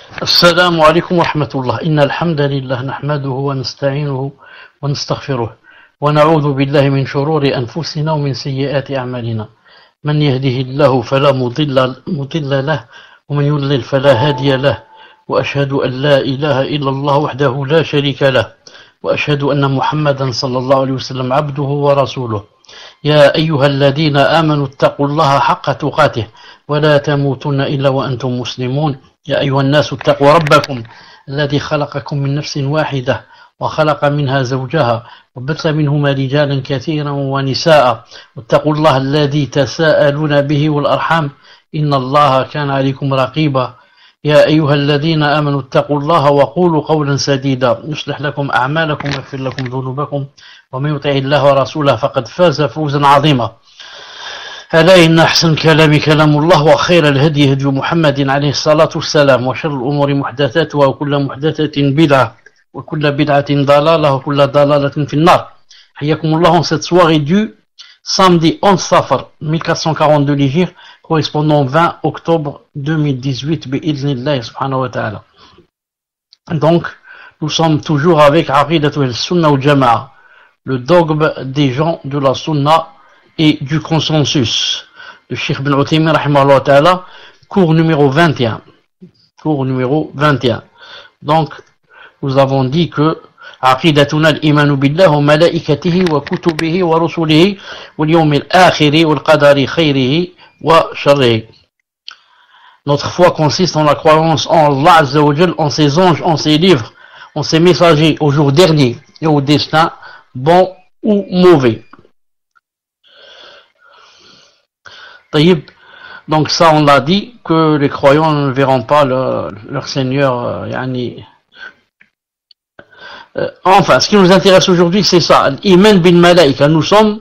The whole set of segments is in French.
السلام عليكم ورحمة الله. إن الحمد لله نحمده ونستعينه ونستغفره ونعوذ بالله من شرور أنفسنا ومن سيئات أعمالنا. من يهده الله فلا مضل له ومن يضلل فلا هادي له، وأشهد أن لا إله إلا الله وحده لا شريك له، وأشهد أن محمدا صلى الله عليه وسلم عبده ورسوله. يا أيها الذين آمنوا اتقوا الله حق تقاته ولا تموتن إلا وأنتم مسلمون. يا أيها الناس اتقوا ربكم الذي خلقكم من نفس واحدة وخلق منها زوجها وبث منهما رجالا كثيرا ونساء، واتقوا الله الذي تساءلون به والأرحام إن الله كان عليكم رقيبا. يا أيها الذين آمنوا اتقوا الله وقولوا قولا سديدا يصلح لكم أعمالكم ويغفر لكم ذنوبكم، ومن يطع الله ورسوله فقد فاز فوزا عظيما. ألا إن أحسن الكلام كلام الله، وخير الهدي هدي محمد عليه الصلاة والسلام، وشر الأمور محدثاتها وكل محدثة بدعة وكل بدعة ضلالة وكل ضلالة في النار. حياكم الله en cette soirée du samedi 11 Safar 1442 l'Hégire, correspondant au 20 octobre 2018 bi'idhnillah subhanahu wa ta'ala. Donc nous sommes toujours avec Aqidatu al-Sunnah wal-Jama'a, le dogme des gens de la Sunna et du consensus de Cheikh Ibn Uthaymin rahimahullah ta'ala, cours numéro 21. Cours numéro 21. Donc nous avons dit que عقيدتنا الإيمان بالله وملائكته وكتبه ورسله واليوم الآخر والقدر خيره وشره. Notre foi consiste en la croyance en Allah Azza wa Jal, en ses anges, en ses livres, en ses messagers, au jour dernier et au destin, bon ou mauvais. Donc ça on l'a dit, que les croyants ne verront pas leur Seigneur, enfin, ce qui nous intéresse aujourd'hui, c'est ça. Iman bin malaika. Nous sommes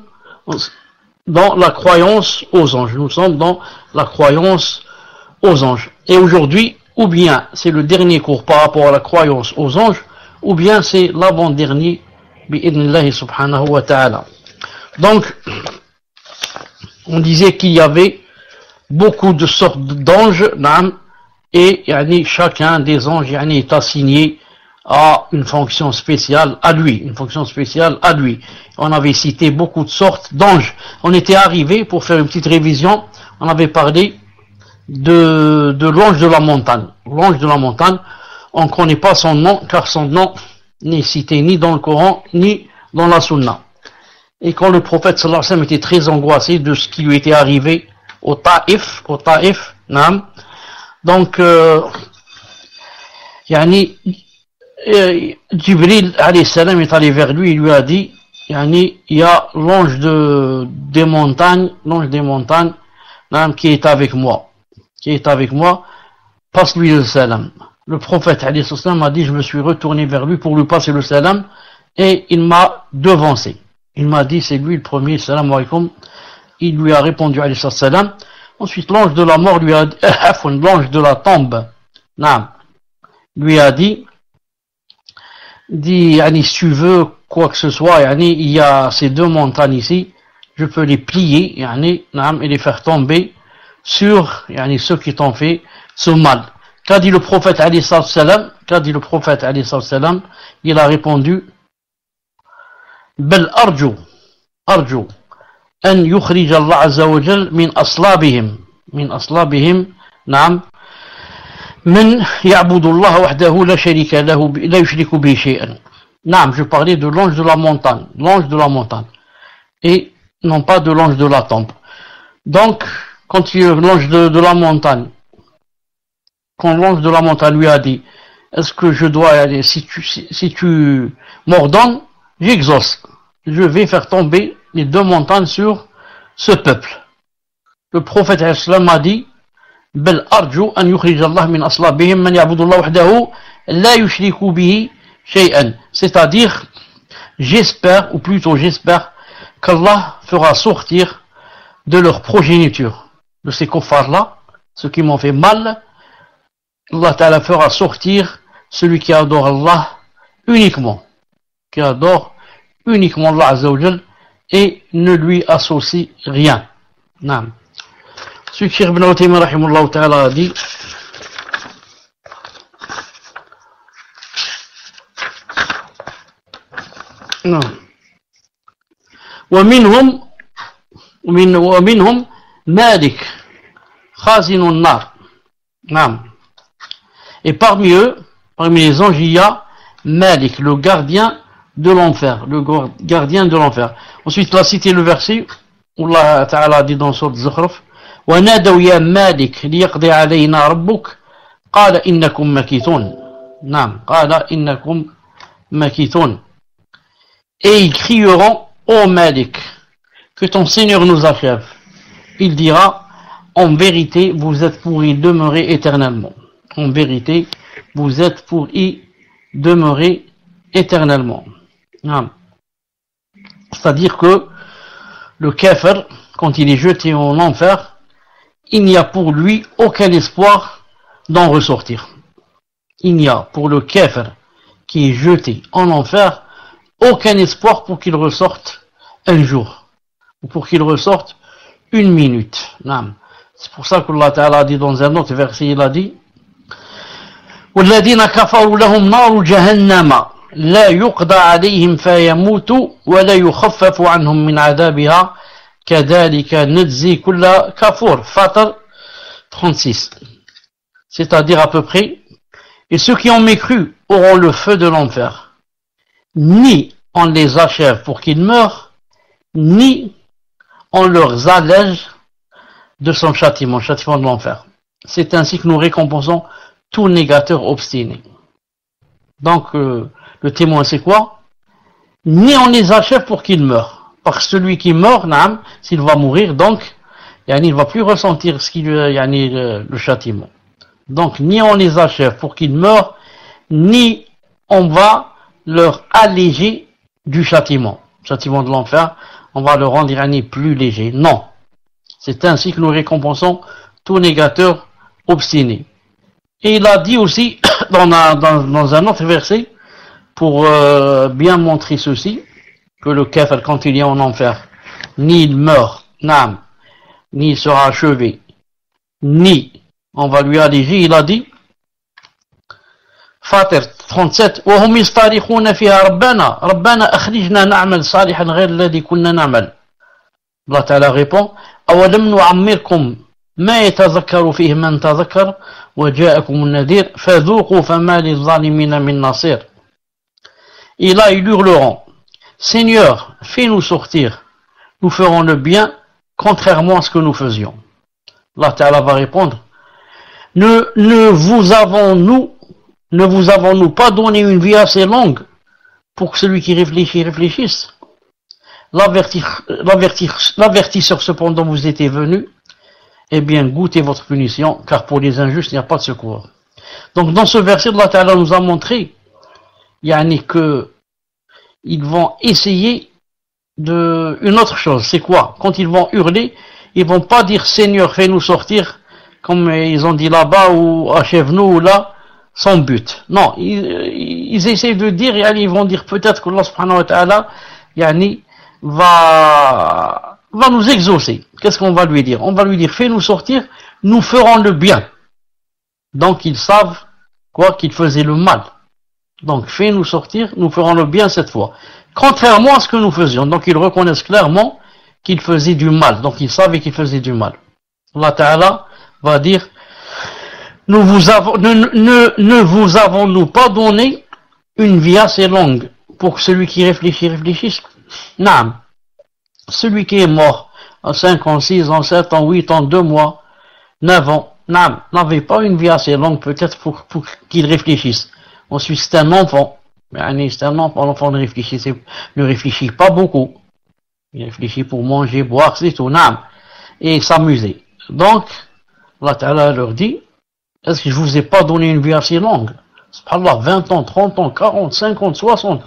dans la croyance aux anges. Nous sommes dans la croyance aux anges. Et aujourd'hui, ou bien c'est le dernier cours par rapport à la croyance aux anges, ou bien c'est l'avant-dernier, bi'idhnillahi subhanahu wa ta'ala. Donc, on disait qu'il y avait beaucoup de sortes d'anges, et chacun des anges est assigné à une fonction spéciale à lui, On avait cité beaucoup de sortes d'anges. On était arrivé, pour faire une petite révision, on avait parlé de l'ange de la montagne. L'ange de la montagne, on ne connaît pas son nom, car son nom n'est cité ni dans le Coran, ni dans la Sunna. Et quand le prophète sallallahu alayhi wa sallam était très angoissé de ce qui lui était arrivé au Taïf, donc, Jibril alayhi salam est allé vers lui, il lui a dit, il y a l'ange des montagnes, qui est avec moi, passe-lui le salam. Le prophète alayhi salam a dit, je me suis retourné vers lui pour lui passer le salam, et il m'a devancé. Il m'a dit, c'est lui le premier, salam alaykoum. Il lui a répondu alayhi salam. Ensuite, l'ange de la mort lui a dit, l'ange de la tombe, lui a dit, si tu veux quoi que ce soit, il y a ces deux montagnes ici, je peux les plier, et les faire tomber sur, ceux qui t'ont fait ce mal. Qu'a dit le prophète alayhi salam? Il a répondu, bel arju, أن يخرج الله عز وجل من أصلابهم من يعبد الله وحده لا شريك له لا يشرك به شيئا. Je parlais de l'ange de la montagne, et non pas de l'ange de la tombe. Donc, quand l'ange de la montagne, lui a dit, est-ce que je dois aller, si tu m'ordonnes, j'exauce, je vais faire tomber les deux montagnes sur ce peuple. Le prophète islam a dit, bel arju an yukhrij Allah min aslabihim man ya'budu Allah wahdahu la yushriku bihi shay'an. C'est-à-dire, j'espère qu'Allah fera sortir de leur progéniture, de ces kuffars-là, ceux qui m'ont fait mal, Allah Ta'ala fera sortir celui qui adore Allah uniquement, Allah Azza wa Jal, et ne lui associe rien. Ce que Cheikh Ibn Uthaymin rahimahullah ta'ala a dit, نعم. ومنهم مالك خازن النار. نعم. Et parmi eux, parmi les anges, il y a Malik, le gardien de l'enfer, le gardien de l'enfer. Ensuite, il a cité le verset où Allah Ta'ala dit dans Sourate Zukhruf: وَنَادَوْا يَا مَالِكْ لِيَقْضِيَ عَلَيْنَا رَبُّكَ قَالَ إِنَّكُمْ مَكِثُونَ. نعم. قَالَ إِنَّكُمْ مَكِثُونَ. Et ils crieront: ô Malik, que ton Seigneur nous achève. Il dira: en vérité, vous êtes pour y demeurer éternellement. En vérité, vous êtes pour y demeurer éternellement. C'est-à-dire que le kafir, quand il est jeté en enfer, il n'y a pour lui aucun espoir d'en ressortir. Il n'y a pour le kafir qui est jeté en enfer aucun espoir pour qu'il ressorte un jour, ou pour qu'il ressorte une minute. C'est pour ça qu'Allah Ta'ala a dit dans un autre verset, il a dit: وَالَّذِينَ كَفَرُوا لَهُمْ نَارُ جَهَنَّمَ لَا يُقْضَى عَلَيْهِمْ فَيَمُوتُوا وَلَا يُخَفَّفُ عَنْهُمْ مِنْ عَذَابِهَا كَذَلِكَ نَجْزِي كُلَّ كَفُورٍ. Fatir 36. C'est-à-dire à peu près: et ceux qui ont mécru auront le feu de l'enfer. Ni on les achève pour qu'ils meurent, ni on leur allège de son châtiment de l'enfer. C'est ainsi que nous récompensons tout négateur obstiné. Donc, le témoin, c'est quoi? Ni on les achève pour qu'ils meurent. Parce que celui qui meurt, s'il va mourir, donc, il ne va plus ressentir le châtiment. Donc, ni on les achève pour qu'ils meurent, ni on va leur alléger du châtiment de l'enfer, on va le rendre plus léger. Non. C'est ainsi que nous récompensons tout négateur obstiné. Et il a dit aussi dans un autre verset, pour bien montrer ceci, que le kafir, quand il est en enfer, ni il meurt, ni il sera achevé, ni on va lui alléger. Il a dit, Fatir 37, وهم يصطرخون فيها ربنا أخرجنا نعمل صالحا غير الذي كنا نعمل. Allah Ta'ala répond: أولم نعمركم ما يتذكر فيه من تذكر وجاءكم النذير فذوقوا فما للظالمين من نصير. Et là ils hurleront: Seigneur, fais-nous sortir, nous ferons le bien contrairement à ce que nous faisions. Allah Ta'ala va répondre: ne vous avons-nous pas donné une vie assez longue pour que celui qui réfléchisse? L'avertisseur cependant vous était venu, eh bien goûtez votre punition, car pour les injustes il n'y a pas de secours. Donc dans ce verset, Allah Ta'ala nous a montré que ils vont essayer une autre chose. C'est quoi? Quand ils vont hurler, ils vont pas dire Seigneur fais-nous sortir, comme ils ont dit là-bas, ou achève-nous, ou là, sans but. Non, ils essaient de dire, ils vont dire peut-être que Allah subhanahu wa ta'ala va nous exaucer. Qu'est-ce qu'on va lui dire? On va lui dire fais-nous sortir, nous ferons le bien. Donc ils savent qu'ils faisaient le mal. Donc fais-nous sortir, nous ferons le bien cette fois. Contrairement à ce que nous faisions. Donc ils reconnaissent clairement qu'ils faisaient du mal. Donc ils savaient qu'ils faisaient du mal. Allah Ta'ala va dire ne vous avons-nous pas donné une vie assez longue pour que celui qui réfléchisse? Non. Celui qui est mort en 5 ans, 6 ans, 7 ans, 8 ans, 2 mois, 9 ans, n'avait pas une vie assez longue peut-être pour qu'il réfléchisse. Ensuite, c'est un enfant. C'est un enfant, l'enfant ne réfléchit pas beaucoup. Il réfléchit pour manger, boire, c'est tout, et s'amuser. Donc, Allah Ta'ala leur dit, est-ce que je vous ai pas donné une vie assez longue? Subhanallah, 20 ans, 30 ans, 40, 50, 60.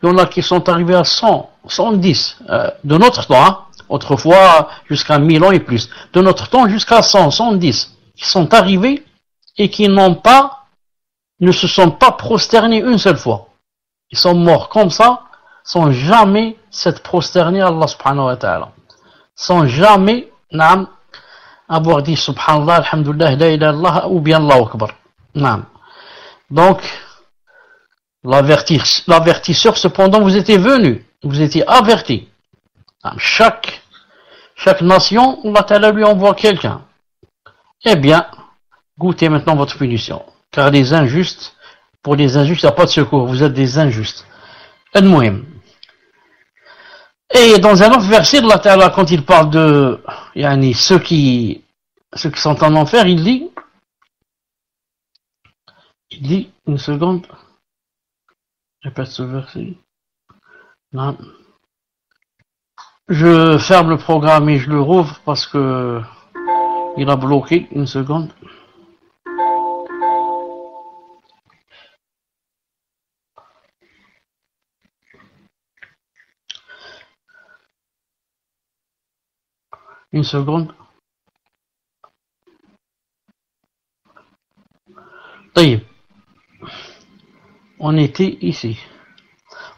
Il y en a qui sont arrivés à 100, 110, de notre temps, autrefois jusqu'à 1000 ans et plus. De notre temps jusqu'à 100, 110, qui sont arrivés et qui ne se sont pas prosternés une seule fois. Ils sont morts comme ça, sans jamais s'être prosternés à Allah subhanahu wa ta'ala. Sans jamais, avoir dit subhanallah, alhamdulillah, la ilaha illallah, ou bien Allahu akbar. Donc, L'avertisseur, cependant, vous étiez venu, vous étiez averti. Chaque nation, Allah Ta'ala lui envoie quelqu'un. Eh bien, goûtez maintenant votre punition. Car les injustes, pour les injustes, il n'y a pas de secours, vous êtes des injustes. Al-Muhim. Et dans un autre verset, Allah Ta'ala, quand il parle de ceux qui sont en enfer, il dit, une seconde, je répète ce verset. Non. Je ferme le programme et je le rouvre parce que il a bloqué. Une seconde. Une seconde. On était ici.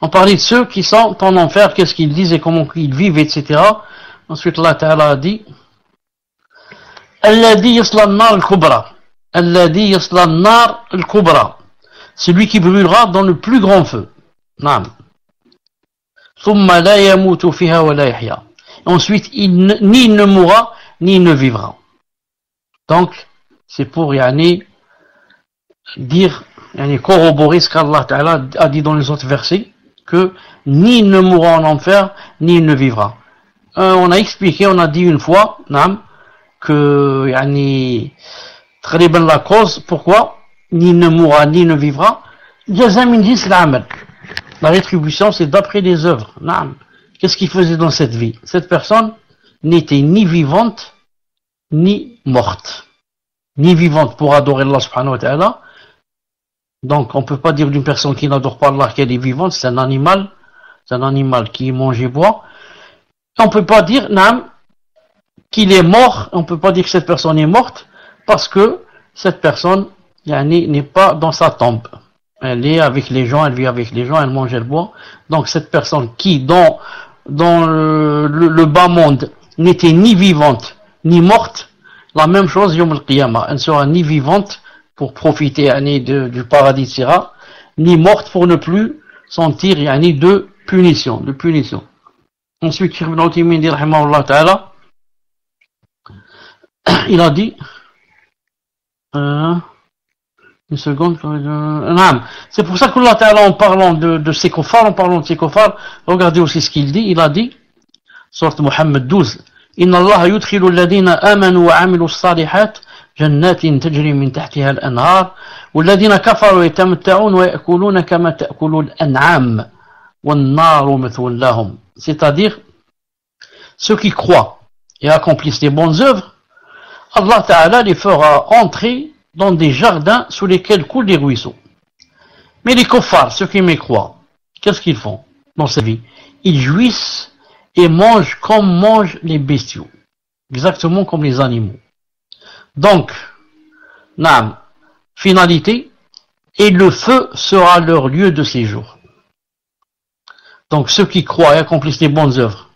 On parlait de ceux qui sont en enfer, qu'est-ce qu'ils disent et comment ils vivent, etc. Ensuite, Allah Ta'ala a dit Alladhi yasla an-nar al-kubra. Alladhi yasla an-nar al-kubra. Celui qui brûlera dans le plus grand feu. Naam. Thumma la yamutu fiha wa la yahya. Ensuite, ni il ne mourra, ni il ne vivra. Donc, c'est pour dire, corroborer ce qu'Allah Ta'ala a dit dans les autres versets, que ni il ne mourra en enfer, ni il ne vivra. On a expliqué, on a dit une fois, que très bien la cause, pourquoi ni il ne mourra, ni il ne vivra. La rétribution, c'est d'après les œuvres. Qu'est-ce qu'il faisait dans cette vie? Cette personne n'était ni vivante, ni morte. Ni vivante pour adorer Allah subhanahu wa ta'ala. Donc, on ne peut pas dire d'une personne qui n'adore pas Allah qu'elle est vivante, c'est un animal qui mange et boit. On ne peut pas dire, qu'il est mort, on ne peut pas dire que cette personne est morte, parce que cette personne, n'est pas dans sa tombe. Elle est avec les gens, elle vit avec les gens, elle mange, elle boit. Donc, cette personne qui, dans le bas monde, n'était ni vivante, ni morte, la même chose, Yom al-Qiyamah. Elle ne sera ni vivante, pour profiter du paradis, etc., ni morte pour ne plus sentir de punition. Ensuite, Cheikh Ibn Uthaymin dit, rahimahullah ta'ala, il a dit, une seconde, c'est pour ça qu'Allah Ta'ala, en parlant de ces kuffars, regardez aussi ce qu'il dit, il a dit, sourate Muhammad 12, Inna Allah yudkhilu alladhina amanu wa amilu as-salihat جنات تجري من تحتها الأنهار والذين كفروا يتمتعون ويأكلون كما تأكل الأنعام والنار مثوى لهم. C'est-à-dire ceux qui croient et accomplissent les bonnes œuvres, Allah Ta'ala les fera entrer dans des jardins sous lesquels coulent des ruisseaux. Mais les kuffars, ceux qui mécroient, qu'est-ce qu'ils font dans cette vie? Ils jouissent et mangent comme mangent les bestiaux, exactement comme les animaux. Donc, finalité, et le feu sera leur lieu de séjour. Donc, ceux qui croient et accomplissent les bonnes œuvres,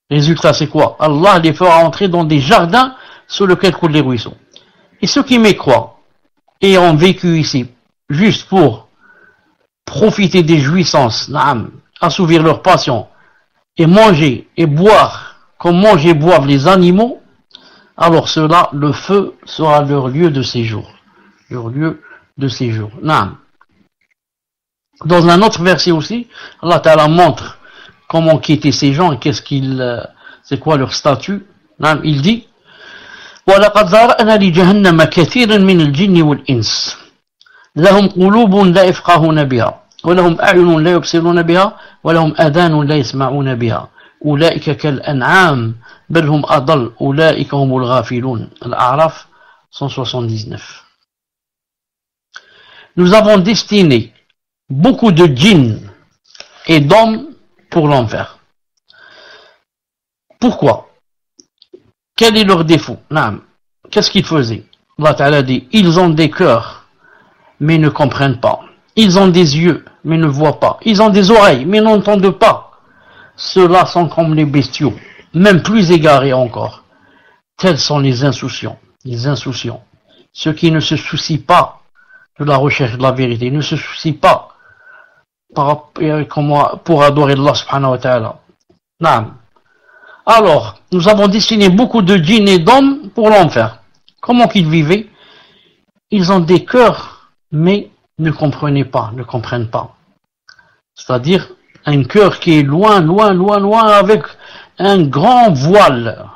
résultat c'est quoi? Allah les fera entrer dans des jardins sous lesquels coulent les ruisseaux. Et ceux qui mécroient et ont vécu ici juste pour profiter des jouissances, assouvir leur passion, et manger et boire comme mangent et boivent les animaux, alors cela, le feu sera leur lieu de séjour. Naam. Dans un autre verset aussi, Allah Ta'ala montre comment quitter ces gens et c'est quoi leur statut. Naam, il dit, وَلَقَدْ ذَرَأْنَا لِجَهَنَّمَ كَثِيرًا مِنَ الْجِنِّ وَالْإِنسِ لَهُمْ قُلُوبٌ لَا يَفْقَهُونَ بِهَا وَلَهُمْ أَعْيُنٌ لَا يُبْصِرُونَ بِهَا وَلَهُمْ آذَانٌ لَا يَسْمَعُونَ بِهَا أولئك كالأنعام بل هم أضل أولئك هم الغافلون. Al-A'raf 179. Nous avons destiné beaucoup de djinns et d'hommes pour l'enfer. Pourquoi? Quel est leur défaut? Qu'est-ce qu'ils faisaient? Allah Ta'ala dit, ils ont des cœurs mais ne comprennent pas. Ils ont des yeux mais ne voient pas. Ils ont des oreilles mais n'entendent pas. Ceux-là sont comme les bestiaux, même plus égarés encore. Tels sont les insouciants, ceux qui ne se soucient pas de la recherche de la vérité, ne se soucient pas pour adorer Allah subhanahu wa ta'ala. Naam. Alors, nous avons dessiné beaucoup de djinns et d'hommes pour l'enfer. Comment qu'ils vivaient? Ils ont des cœurs, mais ne comprennent pas. C'est-à-dire, un cœur qui est loin, avec un grand voile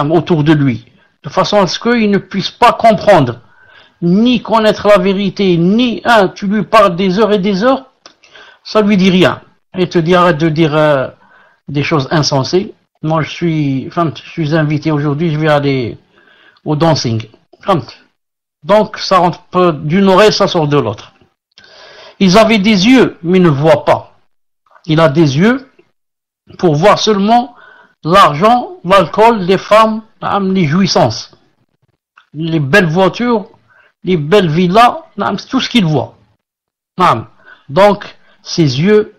autour de lui, de façon à ce qu'il ne puisse pas comprendre, ni connaître la vérité, ni tu lui parles des heures et des heures, ça lui dit rien. Et te dit arrête de dire des choses insensées. Moi je suis invité aujourd'hui, je vais aller au dancing. Donc ça rentre d'une oreille, ça sort de l'autre. Ils avaient des yeux, mais ne voient pas. Il a des yeux pour voir seulement l'argent, l'alcool, les femmes, les jouissances, les belles voitures, les belles villas, c'est tout ce qu'il voit. Donc,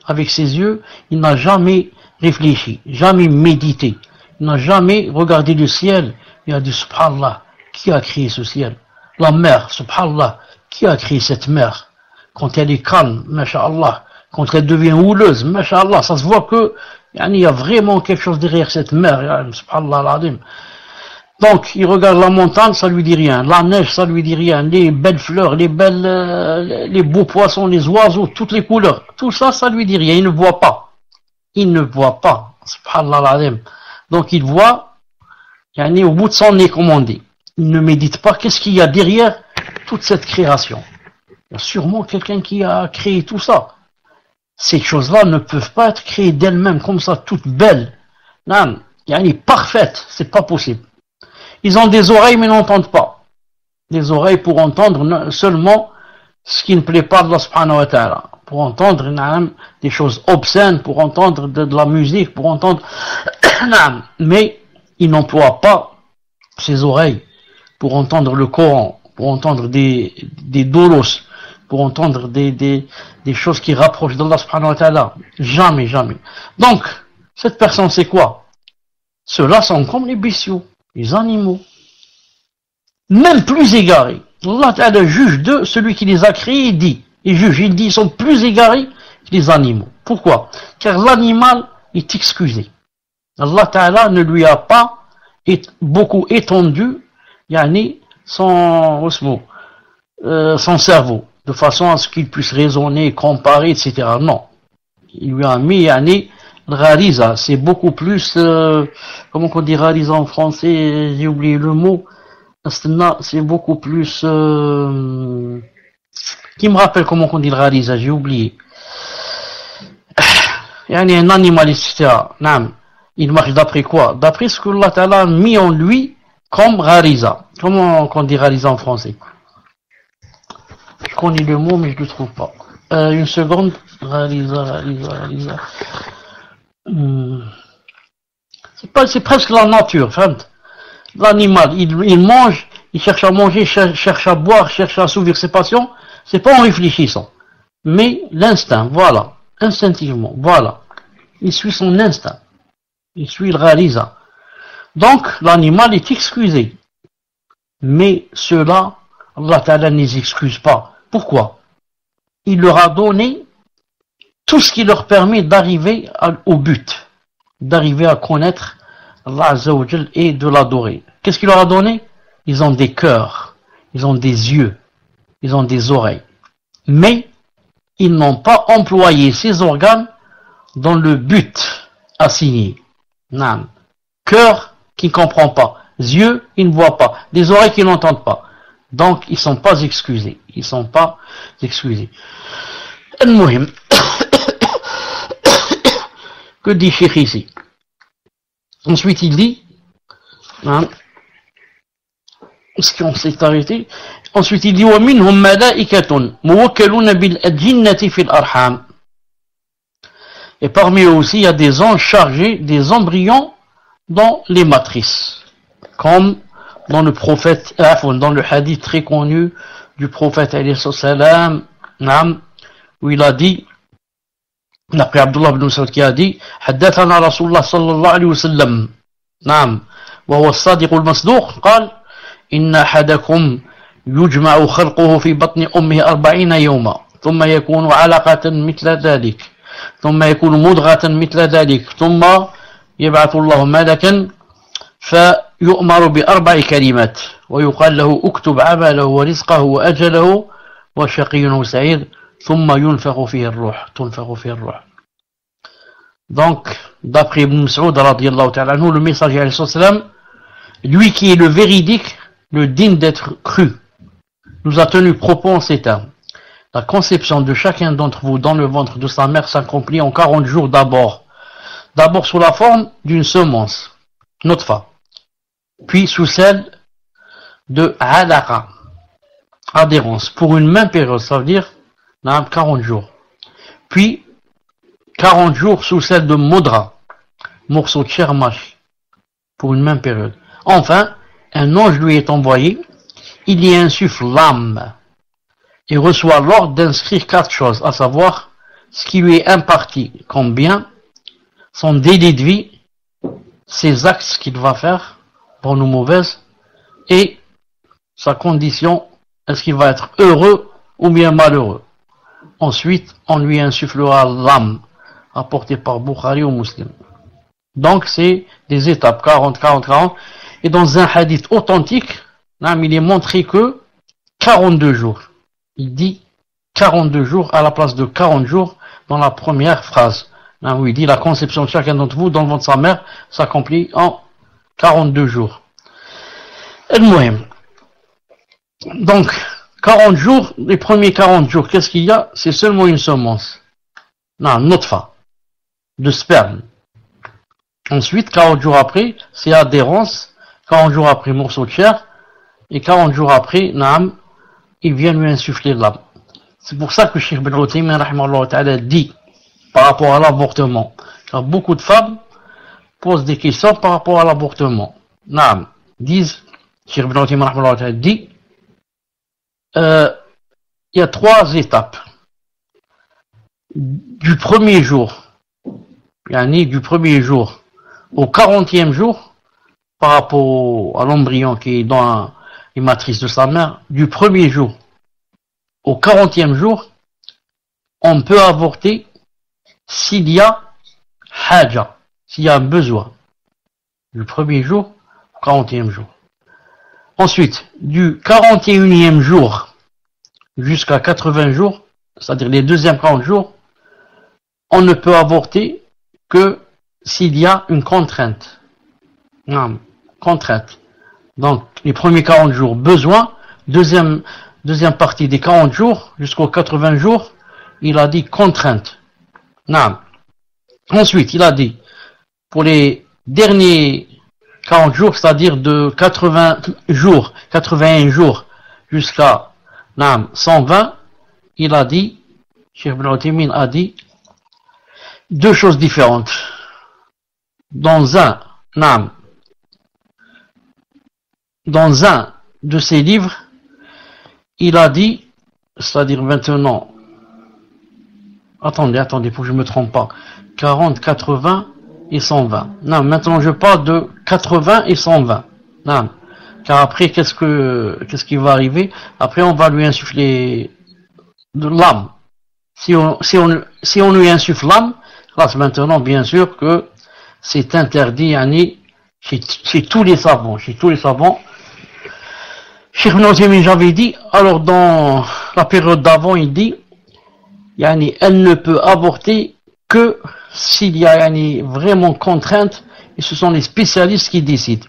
avec ses yeux, il n'a jamais réfléchi, jamais médité, il n'a jamais regardé le ciel. Il a dit subhanallah, qui a créé ce ciel? La mer, subhanallah, qui a créé cette mer? Quand elle est calme, masha'Allah, quand elle devient houleuse, masha'Allah, ça se voit que il y a vraiment quelque chose derrière cette mer, subhanallah al-azim. Donc, il regarde la montagne, ça lui dit rien. La neige, ça lui dit rien. Les belles fleurs, les beaux poissons, les oiseaux, toutes les couleurs. Tout ça, ça lui dit rien. Il ne voit pas. Subhanallah al-azim. Donc, il voit, au bout de son nez, comme on dit. Il ne médite pas qu'est-ce qu'il y a derrière toute cette création. Il y a sûrement quelqu'un qui a créé tout ça. Ces choses-là ne peuvent pas être créées d'elles-mêmes comme ça, toutes belles. Parfaites. C'est pas possible. Ils ont des oreilles mais n'entendent pas. Des oreilles pour entendre seulement ce qui ne plaît pas de Allah subhanahu wa ta'ala. Pour entendre des choses obscènes, pour entendre de la musique, pour entendre... Mais ils n'emploient pas ces oreilles pour entendre le Coran, pour entendre des dolos, pour entendre des choses qui rapprochent d'Allah subhanahu wa ta'ala. Jamais. Donc, cette personne c'est quoi? Ceux-là sont comme les bestiaux, les animaux, même plus égarés. Allah Ta'ala juge de celui qui les a créés, il dit, ils sont plus égarés que les animaux. Pourquoi? Car l'animal est excusé. Allah Ta'ala ne lui a pas beaucoup étendu son cerveau, de façon à ce qu'il puisse raisonner, comparer, etc. Non. Il lui a mis Rariza, c'est beaucoup plus, comment on dit Rariza en français, j'ai oublié le mot, c'est beaucoup plus, qui me rappelle comment on dit Rariza, j'ai oublié. Un animal, etc. Il marche d'après quoi? D'après ce que Allah Ta'ala a mis en lui comme Rariza. Comment on dit Rariza en français? Je connais le mot, mais je ne le trouve pas. Une seconde. Rariza. C'est presque la nature. L'animal, il mange, il cherche à manger, cherche à boire, cherche à assouvir ses passions. C'est pas en réfléchissant. Mais l'instinct, voilà. Instinctivement, voilà. Il suit son instinct. Il suit le Rariza. Donc, l'animal est excusé. Mais ceux-là, Allah Ta'ala ne les excuse pas. Pourquoi? Il leur a donné tout ce qui leur permet d'arriver au but, d'arriver à connaître Allah Azza wa Jal et de l'adorer. Qu'est-ce qu'il leur a donné? Ils ont des cœurs, ils ont des yeux, ils ont des oreilles. Mais ils n'ont pas employé ces organes dans le but assigné. Cœur qui ne comprend pas, yeux qui ne voient pas, des oreilles qui n'entendent pas. Donc ils ne sont pas excusés. Al-Muhim. Que dit Cheikh ici? Ensuite il dit, est-ce qu'on s'est arrêté? Ensuite il dit وَمِنْهُمْ مَلَائِكَةٌ مُوَكَّلُونَ بِالْأَجِنَّةِ فِي الْأَرْحَامِ. Et parmi eux aussi il y a des anges chargés des embryons dans les matrices, comme dans le prophète, dans le hadith très connu du prophète alayhi salam, où il a dit, d'après Abdullah ibn Mas'ud qui a dit, حدثنا رسول الله صلى الله عليه وسلم وهو الصادق المصدوق قال إن أحدكم يجمع خلقه في بطن أمه 40 يوما ثم يكون علقة مثل ذلك ثم يكون مضغة مثل ذلك ثم يبعث الله ملكا فيؤمر بأربع كلمات ويقال له اكتب عمله ورزقه وأجله وشقي وسعيد ثم ينفخ فيه الروح تنفخ فيه الروح. Donc, d'après Ibn Mas'ud radiyallahu ta'ala anhu, le messager alayhi salam, lui qui est le véridique, le digne d'être cru, nous a tenu propos en ces termes. La conception de chacun d'entre vous dans le ventre de sa mère s'accomplit en 40 jours d'abord. D'abord sous la forme d'une semence, notfa, puis sous celle de alaqa, adhérence, pour une même période, ça veut dire 40 jours. Puis 40 jours sous celle de modra, morceau de chair mâchée, pour une même période. Enfin, un ange lui est envoyé, il y insuffle l'âme et reçoit l'ordre d'inscrire 4 choses, à savoir ce qui lui est imparti comme bien, son délai de vie, ses actes qu'il va faire, bonnes ou mauvaises, et sa condition, est-ce qu'il va être heureux ou bien malheureux. Ensuite, on lui insufflera l'âme, apportée par Bukhari ou Muslim. Donc, c'est des étapes, 40, 40, 40. Et dans un hadith authentique, il est montré que 42 jours. Il dit 42 jours à la place de 40 jours dans la première phrase. Où il dit la conception de chacun d'entre vous dans le ventre de sa mère s'accomplit en 42 jours. Donc, 40 jours, les premiers 40 jours, qu'est-ce qu'il y a? C'est seulement une semence. Non, notfa, de sperme. Ensuite, 40 jours après, c'est adhérence. 40 jours après, morceau de chair. Et 40 jours après, naam, il vient lui insuffler l'âme. C'est pour ça que Cheikh Ibn Uthaymin dit par rapport à l'avortement. Car beaucoup de femmes posent des questions par rapport à l'avortement. Naam, disent, Cheikh Ibn Uthaymin dit, il y a 3 étapes. Du premier jour, du premier jour au 40e jour, par rapport à l'embryon qui est dans les matrices de sa mère, du premier jour au 40e jour, on peut avorter s'il y a haja, s'il y a un besoin. Du premier jour au 40e jour. Ensuite, du 41e jour jusqu'à 80 jours, c'est-à-dire les deuxièmes 40 jours, on ne peut avorter que s'il y a une contrainte. Non, contrainte. Donc, les premiers 40 jours, besoin. Deuxième partie des 40 jours, jusqu'aux 80 jours, il a dit contrainte. Non. Ensuite, il a dit, pour les derniers 40 jours, c'est-à-dire de 80 jours, 81 jours jusqu'à 120, il a dit, Cheikh Ibn Uthaymin a dit, 2 choses différentes. Dans un de ses livres, il a dit, c'est-à-dire maintenant, attendez, pour que je ne me trompe pas, 40, 80 et 120. Non, maintenant je parle de 80 et 120. Non, car après, qu'est-ce qui va arriver? Après, on va lui insuffler de l'âme. Si on lui insuffle l'âme, là, maintenant, bien sûr que c'est interdit, chez tous les savants. Cheikh Ibn Uthaymin, j'avais dit, alors dans la période d'avant, il dit, elle ne peut avorter que s'il y a vraiment contrainte, et ce sont les spécialistes qui décident.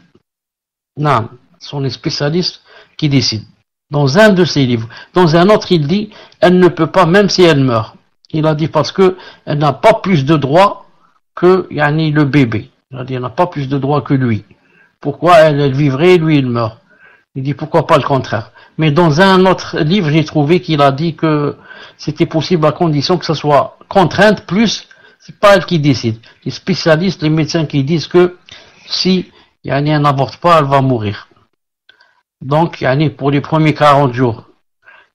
Non, ce sont les spécialistes qui décident. Dans un de ses livres. Dans un autre, il dit, elle ne peut pas, même si elle meurt. Il a dit parce que elle n'a pas plus de droits que le bébé. Il a dit, elle n'a pas plus de droits que lui. Pourquoi elle vivrait, lui il meurt? Il dit, pourquoi pas le contraire? Mais dans un autre livre, j'ai trouvé qu'il a dit que c'était possible à condition que ce soit contrainte, plus, c'est pas elle qui décide. Les spécialistes, les médecins qui disent que si elle n'avorte pas, elle va mourir. Donc, pour les premiers 40 jours,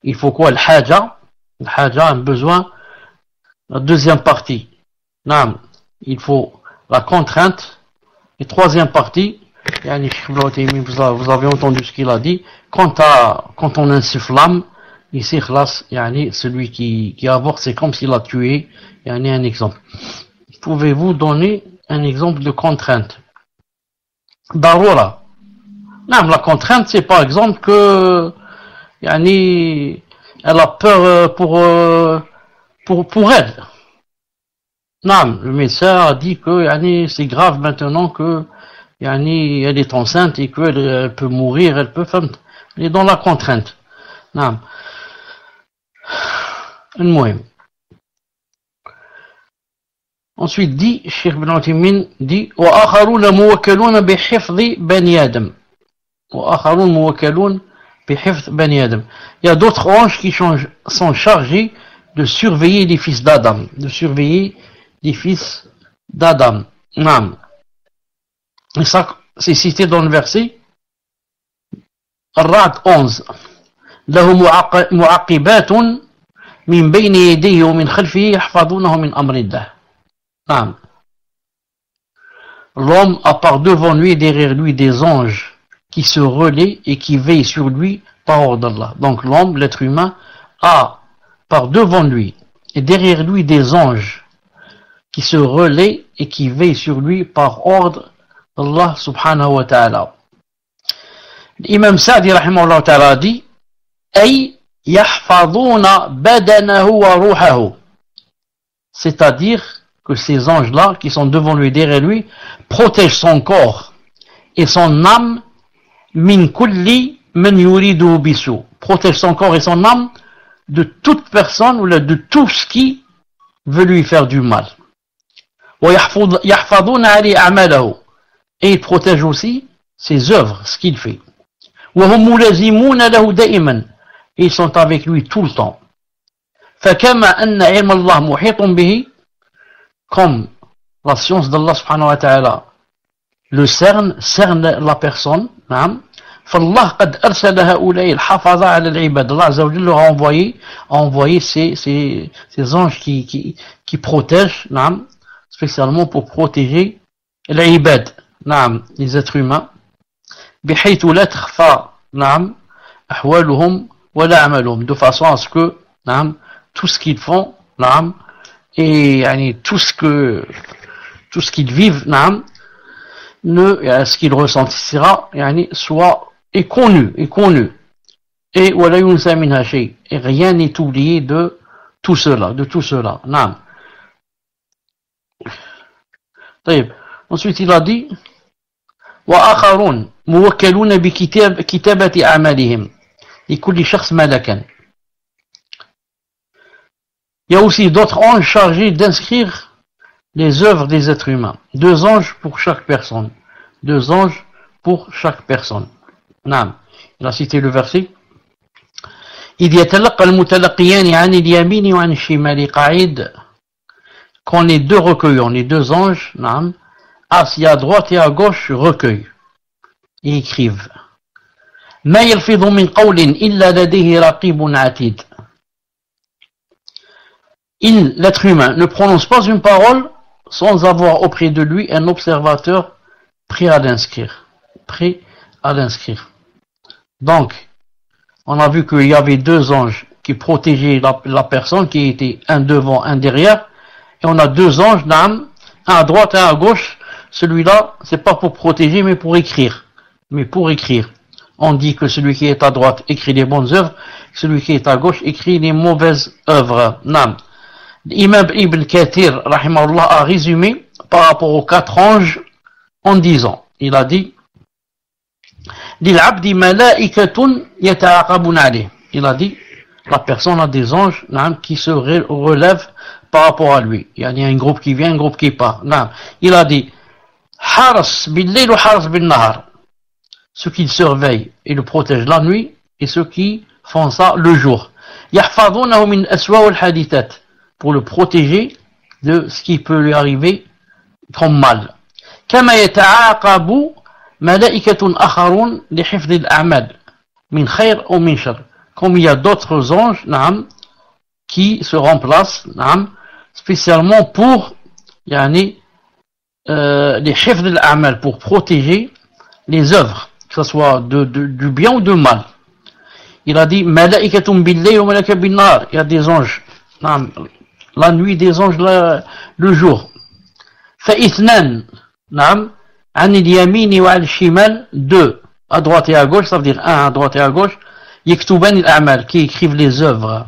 il faut quoi? Le haja, un besoin. La deuxième partie, il faut la contrainte. Et troisième partie, vous avez entendu ce qu'il a dit, quand on insuffle l'âme, ici khlas, yani celui qui avorte, c'est comme s'il a tué, yani un exemple. Pouvez-vous donner un exemple de contrainte? Darura. Non, la contrainte, c'est par exemple que yani, elle a peur pour elle. Non, le médecin a dit que yani, c'est grave maintenant que yani, elle est enceinte et qu'elle peut mourir, elle peut faire. Elle est dans la contrainte. Non. المهم. Ensuite dit, Cheikh Ibn Uthaymin dit وآخرون موكلون بحفظ بني آدم. وآخرون موكلون بحفظ بني آدم. Il y a d'autres anges qui sont chargés de surveiller les fils d'Adam, de surveiller les fils d'Adam. Non. Et ça, c'est cité dans le verset Ar-Ra'd 11. له معقبات من بين يديه ومن خلفه يحفظونه من أمر الله. Non. L'homme a par devant lui et derrière lui des anges qui se relaient et qui veillent sur lui par ordre d'Allah. Donc l'homme, l'être humain, a par devant lui et derrière lui des anges qui se relaient et qui veillent sur lui par ordre d'Allah subhanahu wa ta'ala. L'imam Sa'di rahimahullah ta'ala dit ay yahfaduna badanahu wa ruhahu, c'est-à-dire que ces anges-là qui sont devant lui et derrière lui protègent son corps et son âme min kulli man yuridu bisu, protègent son corps et son âme de toute personne ou de tout ce qui veut lui faire du mal. Wa yahfaduna ali a'malahu, et ils protègent aussi ses œuvres, ce qu'il fait. Wa hum mulazimuna lahu da'iman, ils sont avec lui tout le temps. Fakama anna ilma Allah muhitun bihi, comme la science d'Allah subhanahu wa ta'ala le cerne la personne, فالله قد أرسل هؤلاء الحفظة على العباد. Allah Azza wa Jalla leur a envoyé ces anges qui protègent, spécialement pour protéger l'ibad, les êtres humains, بحيث لا تخفى أحوالهم ولا أعمالهم, de façon à ce que tout ce qu'ils font et tout ce qu'ils vivent, ce qu'ils ressentent soit est connu. Et voilà yunsa minha shay, et rien n'est oublié de tout cela. طيب. Ensuite il a dit وآخرون موكلون بكتابة أعمالهم لكل شخص ملكا. Il y a aussi d'autres anges chargés d'inscrire les œuvres des êtres humains. 2 anges pour chaque personne. 2 anges pour chaque personne. نعم. Il a cité le verset. إذ يتلقى المتلقيان عن اليمين وعن الشمال قعيد. Quand les 2 recueillants, les 2 anges, assis à droite et à gauche, recueillent et écrivent. ما يلفظ من قول إلا لديه رقيب عتيد. L'être humain ne prononce pas une parole sans avoir auprès de lui un observateur prêt à l'inscrire. Donc, on a vu qu'il y avait 2 anges qui protégeaient la personne, qui était un devant, un derrière, et on a 2 anges, un à droite, un à gauche. Celui-là, c'est pas pour protéger, mais pour écrire. On dit que celui qui est à droite écrit les bonnes œuvres, celui qui est à gauche écrit les mauvaises œuvres. L'imam Ibn Kathir, rahimahullah, a résumé par rapport aux 4 anges en disant, il a dit, لِلْعَبْدِ مَلَائِكَةٌ يَتَعَاقَبُونَ عَلَيْهِ. Il a dit, la personne a des anges qui se relèvent par rapport à lui. Il y a un groupe qui vient, un groupe qui part. Il a dit, حَرَصْ بِاللَّيْلِ وَحَرَصْ بِالنَّهَارِ. Ceux qui le surveillent et le protègent la nuit, et ceux qui font ça le jour. يَحْفَظُونَهُ مِنْ أَسْوَاءِ الْحَادِثَاتِ, pour le protéger de ce qui peut lui arriver comme mal. كما يتعاقب ملائكة آخرون لحفظ الأعمال من خير أو من شر. Comme il y a d'autres anges qui se remplacent spécialement pour les حفظ الأعمال, pour protéger les œuvres, que ce soit du bien ou du mal. il a dit Malaikatum billayl wa malaika bin nar. Il y a des anges. La nuit, des anges le jour. فإثنان نعم عن اليمين وعن الشمال deux à droite et à gauche, ça veut dire un à droite et à gauche. يكتبان الأعمال qui écrivent les œuvres.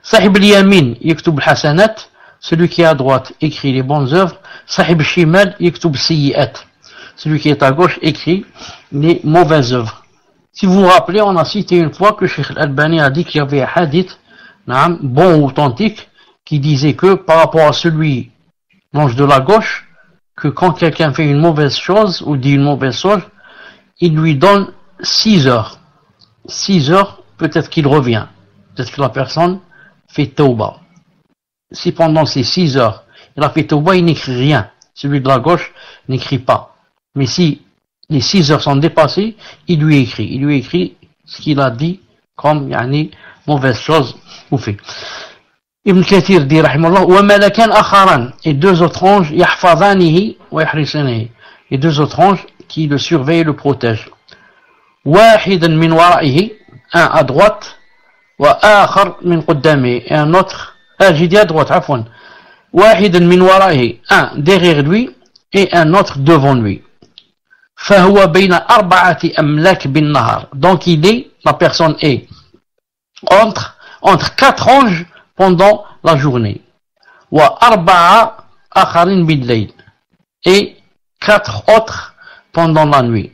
صاحب اليمين يكتب الحسنات, celui qui est à droite écrit les bonnes œuvres. صاحب الشمال يكتب السيئات, celui qui est à gauche écrit les mauvaises œuvres. Si vous vous rappelez, on a cité une fois que Cheikh Al-Albani a dit qu'il y avait un hadith bon ou authentique qui disait que par rapport à celui, l'ange de la gauche, que quand quelqu'un fait une mauvaise chose ou dit une mauvaise chose, il lui donne 6 heures. 6 heures, peut-être qu'il revient. Peut-être que la personne fait tauba. Si pendant ces 6 heures, il a fait tauba, il n'écrit rien. Celui de la gauche n'écrit pas. Mais si les 6 heures sont dépassées, il lui écrit. Il lui écrit ce qu'il a dit comme mauvaise chose ou fait. Ibn Kathir dit rahimahullah wa malakan akharan, et deux autres anges yahfazanihi wa yahrisanihi, et deux autres anges qui le surveillent et le protègent. Wahidan min wara'ihi, un à droite, wa akhar min qaddamihi, et un autre, j'ai dit à droite, afwan. Wahidan min wara'ihi, un derrière lui et un autre devant lui. Fahuwa bayna arba'ati amlak bin nahar, donc la personne est entre 4 anges pendant la journée. Wa arba'a akharin bil-layl, et 4 autres pendant la nuit.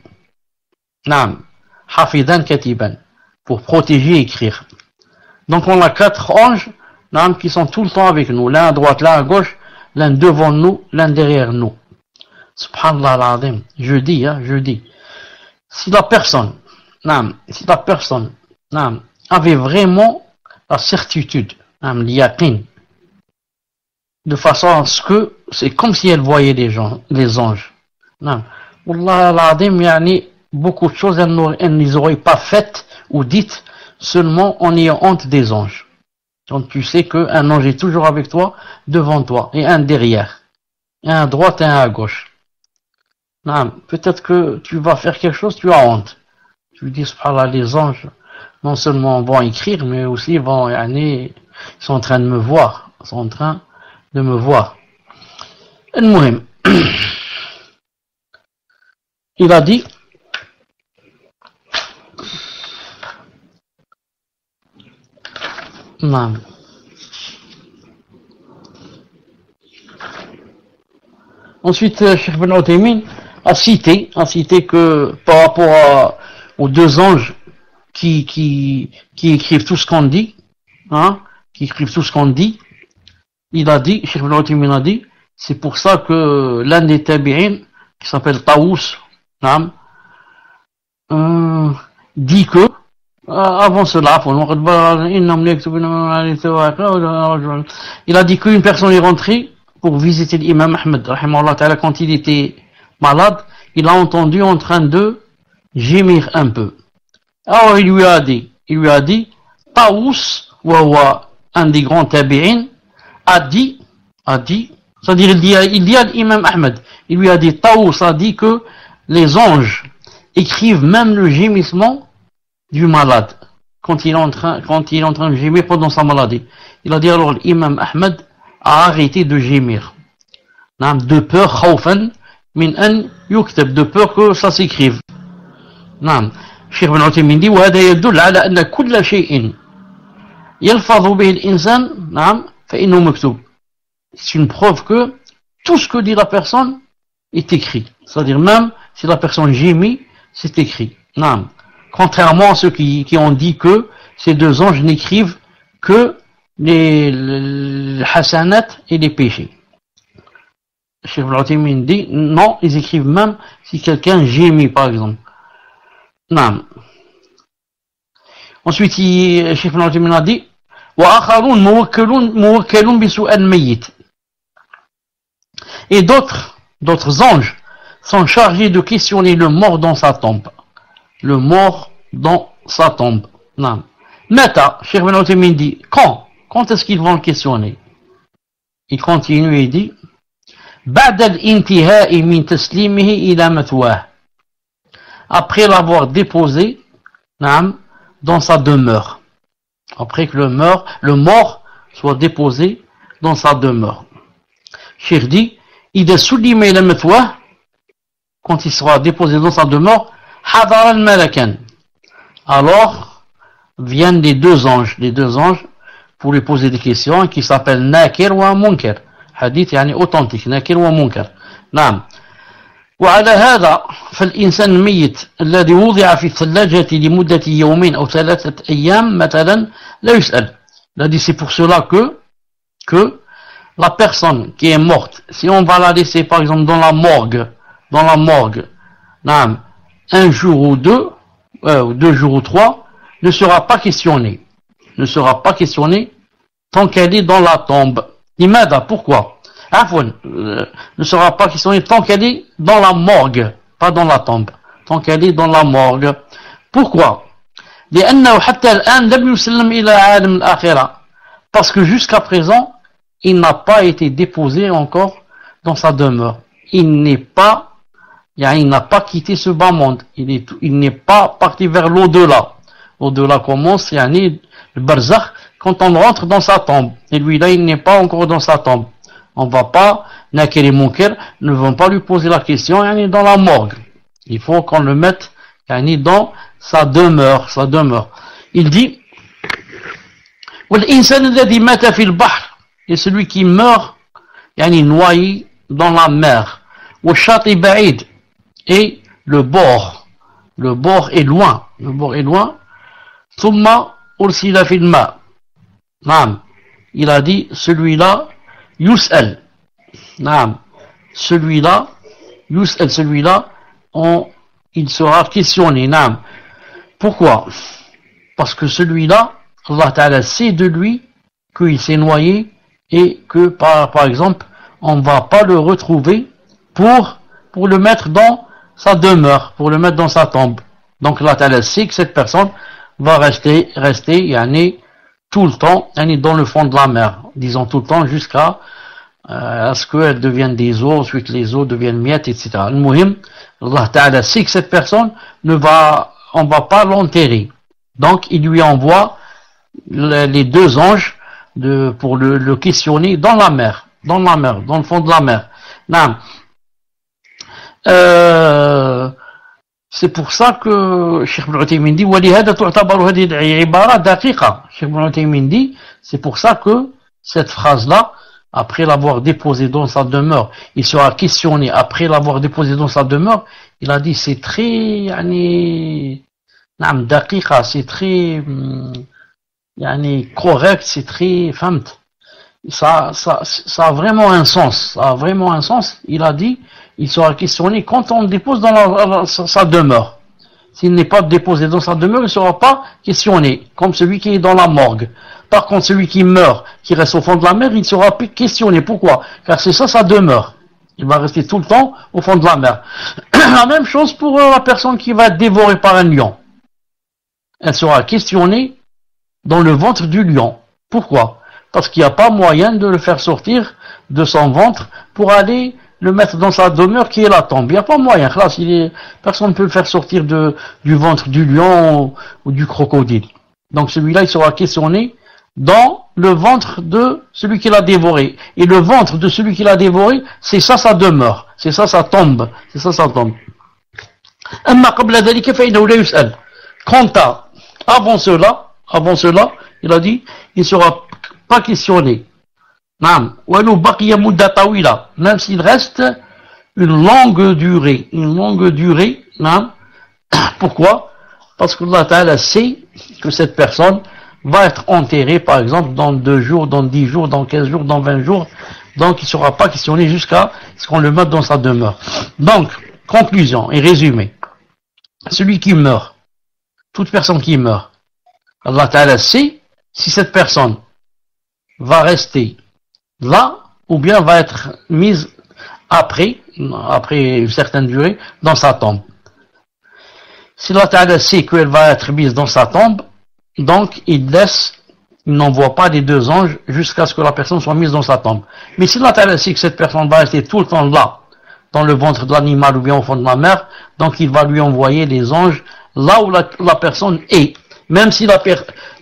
Naam, hafidan katiban, pour protéger et écrire. Donc on a 4 anges qui sont tout le temps avec nous, l'un à droite, l'un à gauche, l'un devant nous, l'un derrière nous. Subhanallah al-azim, je dis, si la personne avait vraiment la certitude, l'yaqin, de façon à ce que c'est comme si elle voyait les anges. Wallah al-azim, beaucoup de choses elles ne les auraient pas faites ou dites seulement en ayant honte des anges. Donc tu sais qu'un ange est toujours avec toi, devant toi, et un derrière, un à droite et un à gauche. Peut-être que tu vas faire quelque chose, tu as honte. Tu dis, subhanallah, les anges, non seulement vont écrire, mais aussi ils sont en train de me voir. Al-Muhim. Il a dit, non. Ensuite, Cheikh Ibn Uthaymin a cité que par rapport aux deux anges qui écrivent tout ce qu'on dit, il a dit, Cheikh Ibn Uthaymin a dit, c'est pour ça que l'un des tabi'in, qui s'appelle Taous, dit que, avant cela, il a dit qu'une personne est rentrée pour visiter l'imam Ahmed, rahimahullah ta'ala, quand il était malade, il a entendu en train de gémir un peu. Alors il lui a dit, Taous, un des grands tabi'in, a dit, c'est-à-dire il dit à l'imam Ahmed, il lui a dit, Taous a dit que les anges écrivent même le gémissement du malade, quand il est en train de gémir pendant sa maladie. Il a dit alors l'imam Ahmed a arrêté de gémir. De peur, khawfan min an yuktab, de peur que ça s'écrive. Cheikh Ibn Uthaymin dit وهذا يدل على أن كل شيء يلفظ به الإنسان فإنه مكتوب. C'est une preuve que tout ce que dit la personne est écrit. C'est-à-dire même si la personne gémit, c'est écrit. Contrairement à ceux qui ont dit que ces deux anges n'écrivent que les hasanat et les péchés. Cheikh Ibn Uthaymin dit non, ils écrivent même si quelqu'un gémit par exemple. Ensuite, Cheikh Ibn Uthaymin a dit وآخرون موكلون بسؤال ميت. Et d'autres anges sont chargés de questionner le mort dans sa tombe. Le mort dans sa tombe. Mata, Cheikh Ibn Uthaymin dit quand est-ce qu'ils vont le questionner? Il continue et dit بعد الانتهاء من تسليمه إلى مثواه, après l'avoir déposé dans sa demeure. Après que le mort soit déposé dans sa demeure. Cheikh dit, إذا سلم إلى مثواه, quand il sera déposé dans sa demeure, حضر الملكان, alors viennent les deux anges pour lui poser des questions qui s'appellent Nakir wa Munkar. Hadith يعني authentique, Nakir wa Munkar. نعم. وعلى هذا فالإنسان الميت الذي وضع في الثلاجة لمدة يومين أو 3 أيام مثلا لا يسأل. Il a dit c'est pour cela que la personne qui est morte, si on va la laisser par exemple dans la morgue, نعم, 1 jour ou 2 jours ou 3, ne sera pas questionné tant qu'elle est dans la tombe. Imada, pourquoi? Ne sera pas questionné tant qu'elle est dans la morgue, pas dans la tombe, tant qu'elle est dans la morgue. Pourquoi? Parce que jusqu'à présent, il n'a pas été déposé encore dans sa demeure. Il n'a pas quitté ce bas monde. Il n'est pas parti vers l'au-delà. L'au-delà commence, le barzakh, quand on rentre dans sa tombe. Et lui là, il n'est pas encore dans sa tombe. On va pas, Nakir et Munkar ne vont pas lui poser la question, dans la morgue. Il faut qu'on le mette, dans sa demeure. Il dit, et celui qui meurt, noyé dans la mer. Et le bord est loin. Il a dit, celui-là, Yus'al. Celui-là, il sera questionné. Pourquoi? Parce que celui-là, Allah Ta'ala sait de lui qu'il s'est noyé et que, par exemple, on ne va pas le retrouver pour le mettre dans sa demeure, pour le mettre dans sa tombe. Donc Allah Ta'ala sait que cette personne va rester tout le temps dans le fond de la mer, disons tout le temps jusqu'à ce qu'elle devienne des eaux, ensuite les eaux deviennent miettes, etc. Le muhim, Allah Ta'ala sait que cette personne on va pas l'enterrer. Donc il lui envoie les deux anges pour le questionner dans la mer, dans le fond de la mer. C'est pour ça que Cheikh Ibn Uthaymin dit وَلِهَذَا تُعْتَبَرُ هَذِهِ الْعِبَارَةِ دَقِيقَةً. Cheikh Ibn Uthaymin dit, c'est pour ça que cette phrase-là, après l'avoir déposé dans sa demeure, il sera questionné après l'avoir déposé dans sa demeure, il a dit c'est très daqiqa, c'est très correct, c'est très ça a vraiment un sens, il a dit, il sera questionné quand on le dépose dans sa demeure. S'il n'est pas déposé dans sa demeure, il ne sera pas questionné, comme celui qui est dans la morgue. Par contre, celui qui meurt, qui reste au fond de la mer, il sera questionné. Pourquoi? Car c'est ça sa demeure. Il va rester tout le temps au fond de la mer. La même chose pour la personne qui va être dévorée par un lion. Elle sera questionnée dans le ventre du lion. Pourquoi? Parce qu'il n'y a pas moyen de le faire sortir de son ventre pour aller le mettre dans sa demeure qui est la tombe. Il n'y a pas moyen. Personne ne peut le faire sortir du ventre du lion ou du crocodile. Donc celui-là, il sera questionné dans le ventre de celui qui l'a dévoré. Et le ventre de celui qui l'a dévoré, c'est ça sa demeure. C'est ça sa tombe. Quant à avant cela, il a dit, il ne sera pas questionné. Même s'il reste une longue durée. Pourquoi? Parce que Allah Ta'ala sait que cette personne va être enterrée, par exemple, dans 2 jours, dans 10 jours, dans 15 jours, dans 20 jours. Donc, il ne sera pas questionné jusqu'à ce qu'on le mette dans sa demeure. Donc, conclusion et résumé. Celui qui meurt, toute personne qui meurt, Allah Ta'ala sait si cette personne va rester là, ou bien va être mise après une certaine durée, dans sa tombe. Si Allah Ta'ala sait qu'elle va être mise dans sa tombe, donc il n'envoie pas les 2 anges jusqu'à ce que la personne soit mise dans sa tombe. Mais si Allah Ta'ala sait que cette personne va rester tout le temps là, dans le ventre de l'animal ou bien au fond de la mer, donc il va lui envoyer les anges là où la personne est. même si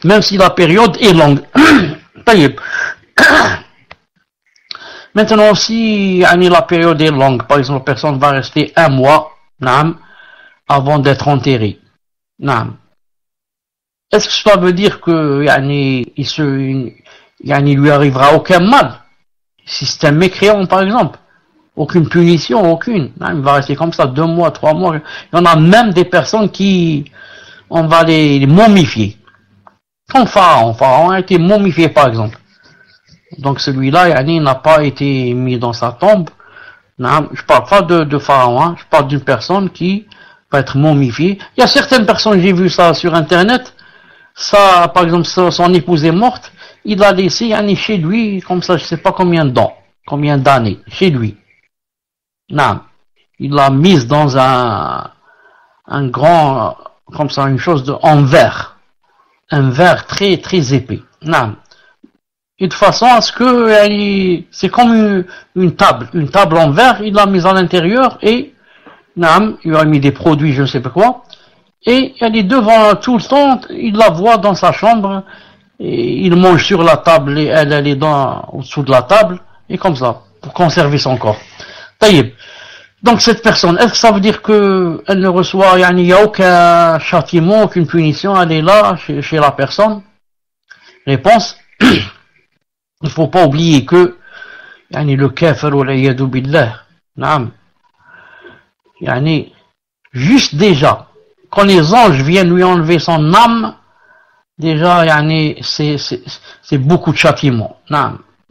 même si la période est longue. Maintenant, si la période est longue, par exemple, la personne va rester un mois avant d'être enterrée. Est-ce que cela veut dire que il lui arrivera aucun mal? Si c'est un mécréant, par exemple, aucune punition, aucune. Il va rester comme ça 2 mois, 3 mois. Il y en a même des personnes qui, on va les momifier. Comme Pharaon a été momifié, par exemple. Donc celui-là, il n'a pas été mis dans sa tombe. Je parle pas de Pharaon, je parle d'une personne qui va être momifiée. Il y a certaines personnes, j'ai vu ça sur Internet, ça, par exemple, son épouse est morte, il l'a laissé chez lui, comme ça, je sais pas combien d'années, chez lui. Il l'a mise dans un grand, comme ça, une chose en verre. Un verre très, très épais. Et de façon à ce que c'est comme une table en verre, il l'a mise à l'intérieur et il a mis des produits, je ne sais pas quoi, et elle est devant tout le temps, il la voit dans sa chambre, et il mange sur la table et elle est au-dessous de la table, et comme ça, pour conserver son corps. Taïb. Donc cette personne, est-ce que ça veut dire qu'elle ne reçoit, il n'y a aucun châtiment, aucune punition, elle est là, chez la personne? Réponse. Il ne faut pas oublier que le kafir wal iyadu billah, juste déjà, quand les anges viennent lui enlever son âme, déjà, c'est beaucoup de châtiment,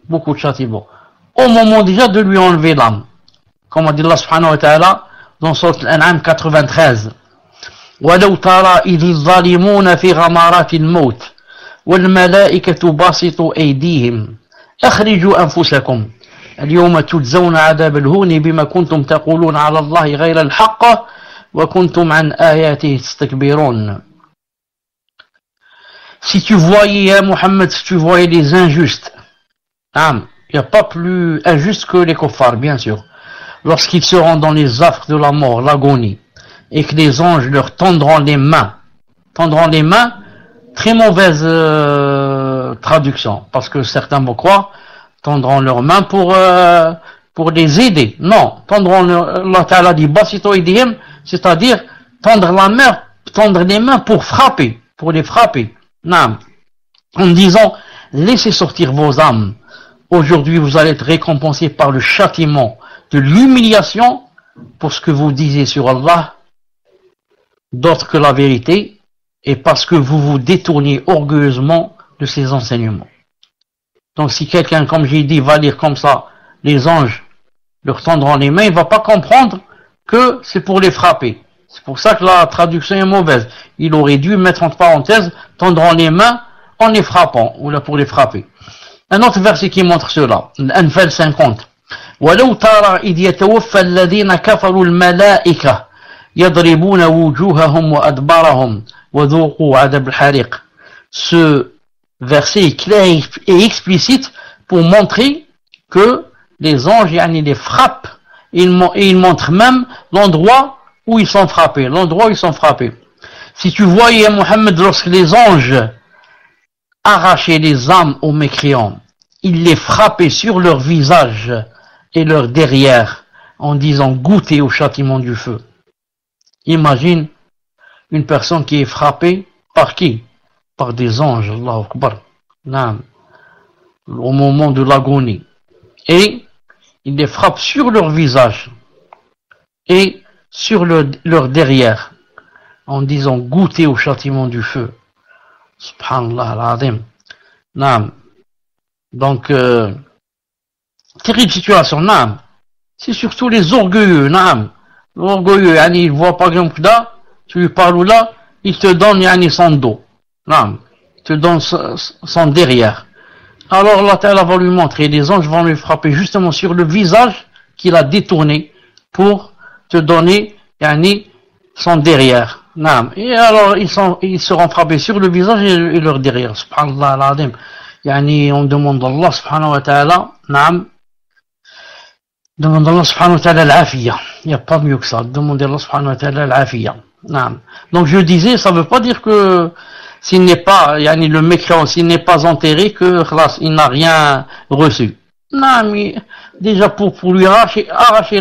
beaucoup de châtiment. Au moment déjà de lui enlever l'âme, comme dit Allah subhanahu wa ta'ala dans Sourate Al-An'am 93. وَلَوْ تَرَى إِذِ الظَّالِمُونَ فِي غَمَرَاتِ الْمَوْتِ والملائكة باسطوا أيديهم أخرجوا أنفسكم اليوم تجزون عذاب الهون بما كنتم تقولون على الله غير الحق وكنتم عن آياته تستكبرون. Si tu voyais, Mohammed, si tu voyais les injustes, il n'y a pas plus injuste que les kuffars, bien sûr, lorsqu'ils seront dans les affres de la mort, l'agonie, et que les anges leur tendront les mains, très mauvaise traduction, parce que certains vont croire, tendront leurs mains pour les aider. Non, Allah Ta'ala dit, c'est-à-dire tendre les mains pour frapper, pour les frapper. Non. En disant, laissez sortir vos âmes. Aujourd'hui, vous allez être récompensés par le châtiment de l'humiliation pour ce que vous disiez sur Allah, d'autre que la vérité, et parce que vous vous détournez orgueilleusement de ses enseignements. Donc si quelqu'un, comme j'ai dit, va lire comme ça, les anges leur tendront les mains, il ne va pas comprendre que c'est pour les frapper. C'est pour ça que la traduction est mauvaise. Il aurait dû mettre entre parenthèses, tendront les mains en les frappant, ou là pour les frapper. Un autre verset qui montre cela, Anfal 50. وَلَوْ تَرَى إِذْ يَتَوَفَّى الَّذِينَ كَفَرُوا الْمَلَائِكَةَ يَضْرِبُونَ وُجُوهَهُمْ وَأَدْبَارَهُمْ وَذُوقُوا عَذَابَ الْحَرِيقِ. Ce verset est clair et explicite pour montrer que les anges, les frappent, et ils montrent même l'endroit où ils sont frappés, Si tu voyais, Mohammed, lorsque les anges arrachaient les âmes aux mécréants, ils les frappaient sur leur visage et leur derrière, en disant goûtez au châtiment du feu. Imagine une personne qui est frappée par qui? Par des anges, Allahu Akbar, au moment de l'agonie. Et il les frappe sur leur visage et sur leur derrière, en disant goûtez au châtiment du feu. Subhanallah al-Azim. Donc, terrible situation, c'est surtout les orgueilleux, l'orgueilleux, il voit par exemple là, tu lui parles là, il te donne son dos, il te donne son derrière. Alors Allah Ta'ala va lui montrer, les anges vont lui frapper justement sur le visage qu'il a détourné pour te donner son derrière. Et alors ils seront frappés sur le visage et leur derrière. Subhanallah al-Azim. On demande à Allah subhanahu wa ta'ala, demande à Allah subhanahu wa ta'ala l'afiyya. Il n'y a pas mieux que ça. Demandez à Allah subhanahu wa ta'ala l'afiyya. Donc je disais, ça ne veut pas dire que s'il n'est pas, yani le mécréant, s'il n'est pas enterré, que khlas, il n'a rien reçu. Non, mais déjà pour lui arracher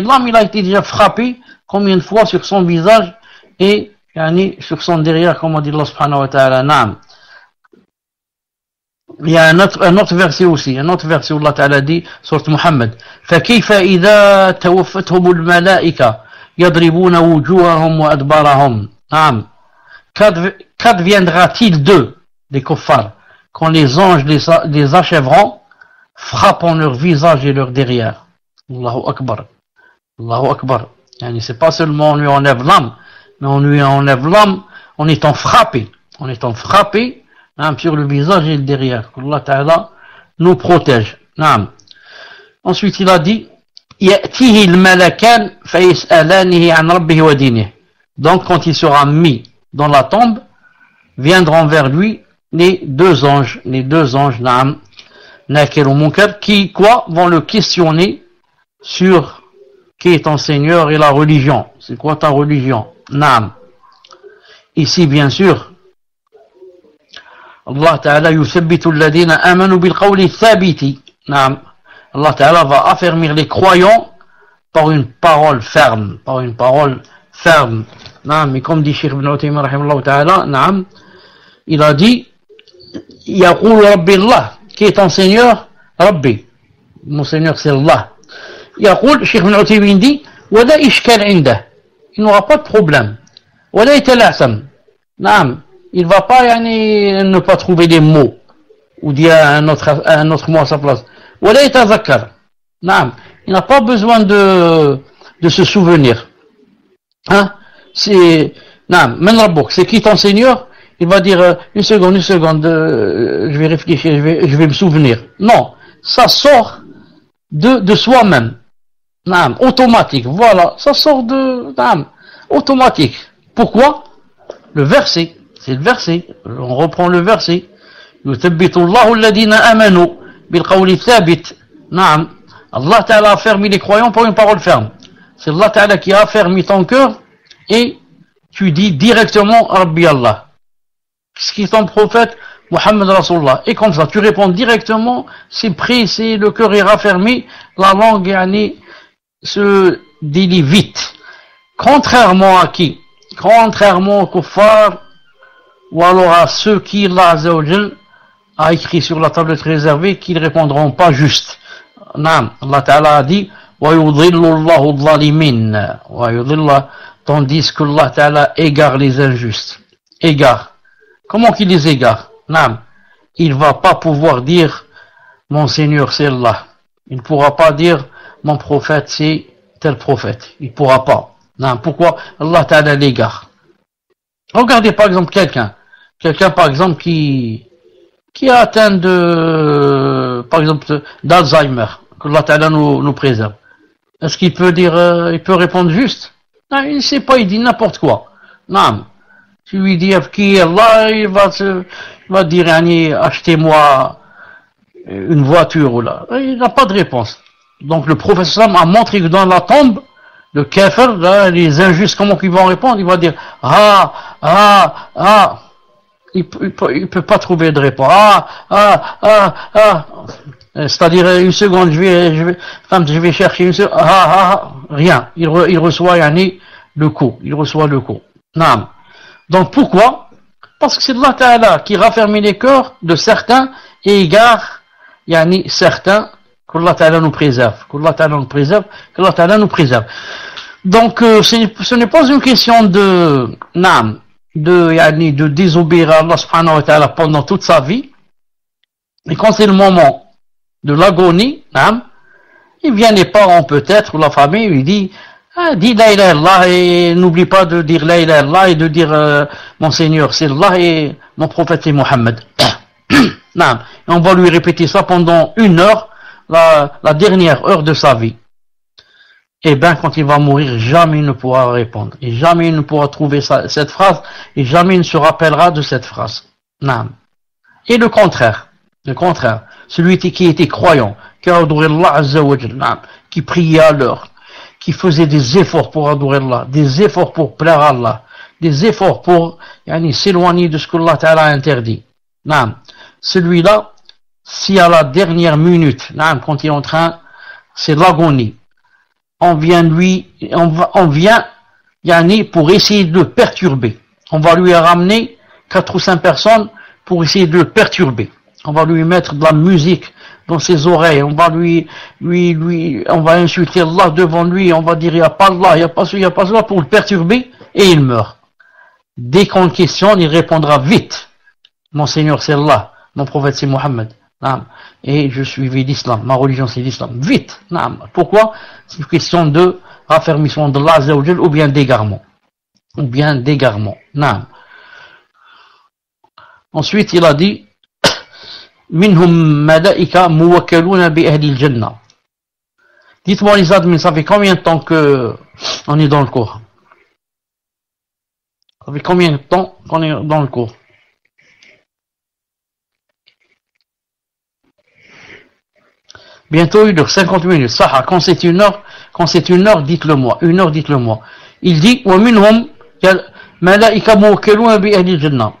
l'âme, il a été déjà frappé combien de fois sur son visage et yani, sur son derrière, comme on dit Allah subhanahu wa ta'ala. Naam. Il y a un autre verset aussi, un autre verset où Allah Ta'ala dit, sur Muhammad, فَكَيْفَ إِذَا تَوَفَّتْهُمُ الْمَلَائِكَةُ يَضْرِبُونَ وُجُوهَهُمْ وَأَدْبَارَهُمْ. Naam. Qu'adviendra-t-il d'eux, des kuffars, quand les anges les achèveront, frappant leur visage et leur derrière? Allahu Akbar. Allahu Akbar. Yani, c'est pas seulement on lui enlève l'âme, mais on lui enlève l'âme en étant frappé. En étant frappé, sur le visage et le derrière. Allah Ta'ala nous protège. Naam. Ensuite, il a dit, يَأْتِهِ الْمَلَكَانِ فَيَسْأَلَانِهِ عَنْ رَبِّهِ وَدِينِهِ. Donc, quand il sera mis dans la tombe, viendront vers lui les deux anges, Naam, Nakir ou Munkar, qui, vont le questionner sur qui est ton Seigneur et la religion. C'est quoi ta religion? Naam. Ici, bien sûr, Allah Ta'ala yuthabbitu alladhina amanu bil qawli thabiti. Naam. Allah Ta'ala va affermir les croyants par une parole ferme, Naam. Et comme dit Cheikh Ibn Uthaymin rahimahullah Ta'ala, Naam, il a dit, Yaqul Rabbi Allah, qui est ton Seigneur? Rabbi. Mon Seigneur c'est Allah. Yaqul, Cheikh Ibn Uthaymin dit, Wala ishkal indah. Il n'aura pas de problème. Wala itala'sam. Naam. Il ne va pas ne pas trouver des mots ou dire un autre mot à sa place. Wala yatazakkar. Naam. Il n'a pas besoin de se souvenir. Hein? C'est Naam, man rabbuk, c'est qui ton Seigneur? Il va dire une seconde, je vais réfléchir, je vais me souvenir. Non, ça sort de soi-même. Naam, automatique. Voilà, ça sort de Naam, automatique. Pourquoi? Le verset. C'est le verset. On reprend le verset. يثبت الله الذين آمنوا بالقول الثابت. نعم. Allah Ta'ala a fermé les croyants par une parole ferme. C'est Allah Ta'ala qui a fermé ton cœur et tu dis directement Rabbi Allah. Ce qui est ton prophète Muhammad Rasulullah. Et comme ça, tu réponds directement, c'est pressé, le cœur est raffermé, la langue se délie vite. Contrairement à qui? Contrairement aux kuffars, ou alors à ceux qui Allah Azza wa Jal a écrit sur la tablette réservée qu'ils ne répondront pas juste. Naam, Allah Ta'ala a dit وَيُضِلُّ اللَّهُ الظَّالِمِينَ وَيُضِلُّ, tandis que Allah Ta'ala égare les injustes. Égare. Comment qu'il les égare? Naam, il ne va pas pouvoir dire mon Seigneur c'est Allah. Il ne pourra pas dire mon prophète c'est tel prophète. Il ne pourra pas. Naam, pourquoi? Allah Ta'ala l'égare. Regardez par exemple quelqu'un par exemple qui est atteint par exemple d'Alzheimer, que Allah Ta'ala nous préserve. Est-ce qu'il peut dire, il peut répondre juste? Non, il ne sait pas, il dit n'importe quoi. Non. Tu lui dis qui est Allah, il va dire achetez-moi une voiture ou là. Il n'a pas de réponse. Donc le prophète sallam a montré que dans la tombe, le kafir, là, les injustes, comment ils vont répondre? Il va dire il peut pas trouver de réponse. C'est-à-dire une seconde, je vais chercher une seconde. Rien. Il reçoit le coup. Il reçoit le coup. Naam. Donc pourquoi? Parce que c'est Allah Ta'ala qui rafferme les cœurs de certains et égare certains. Qu'Allah Ta'ala nous préserve. Qu'Allah Ta'ala nous préserve. Qu'Allah Ta'ala nous préserve. Donc ce n'est pas une question de Naam, de désobéir à Allah subhanahu wa ta'ala pendant toute sa vie. Et quand c'est le moment de l'agonie, il vient les parents peut-être, ou la famille, il dit, dis la ilaha illallah et n'oublie pas de dire la ilaha illallah et de dire mon Seigneur c'est Allah et mon prophète c'est Muhammad. Et on va lui répéter ça pendant 1 heure, la dernière heure de sa vie. Et bien quand il va mourir, jamais il ne pourra répondre. Et jamais il ne pourra trouver cette phrase. Et jamais il ne se rappellera de cette phrase. Naam. Et le contraire. Celui qui était croyant, qui adorait Allah Azza wa Jal, qui priait à l'heure, qui faisait des efforts pour adorer Allah, des efforts pour plaire à Allah, des efforts pour s'éloigner de ce que Allah Ta'ala a interdit. Non. Celui-là, si à la dernière minute, non, quand il est en train, c'est l'agonie, on vient pour essayer de le perturber. On va lui ramener 4 ou 5 personnes pour essayer de le perturber. On va lui mettre de la musique dans ses oreilles, on va on va insulter Allah devant lui, on va dire il n'y a pas Allah, il n'y a pas cela, il n'y a pas cela pour le perturber, et il meurt. Dès qu'on questionne, il répondra vite. Mon Seigneur c'est Allah, mon prophète c'est Mohammed. Et je suivais l'islam, ma religion c'est l'islam. Vite. Pourquoi? C'est une question de raffermissement de Allah ou bien d'égarement. Ensuite, il a dit Minhum malaika muwakkaluna bi ahli al-jannah. Dites-moi les admins, ça fait combien de temps que on est dans le cours? Ça fait combien de temps qu'on est dans le cours? Bientôt 1h, 50 minutes. Ça, quand c'est une heure, dites-le moi. Dites-le moi. Il dit, wa minhum malaika muwakkaluna bi ahli al-jannah.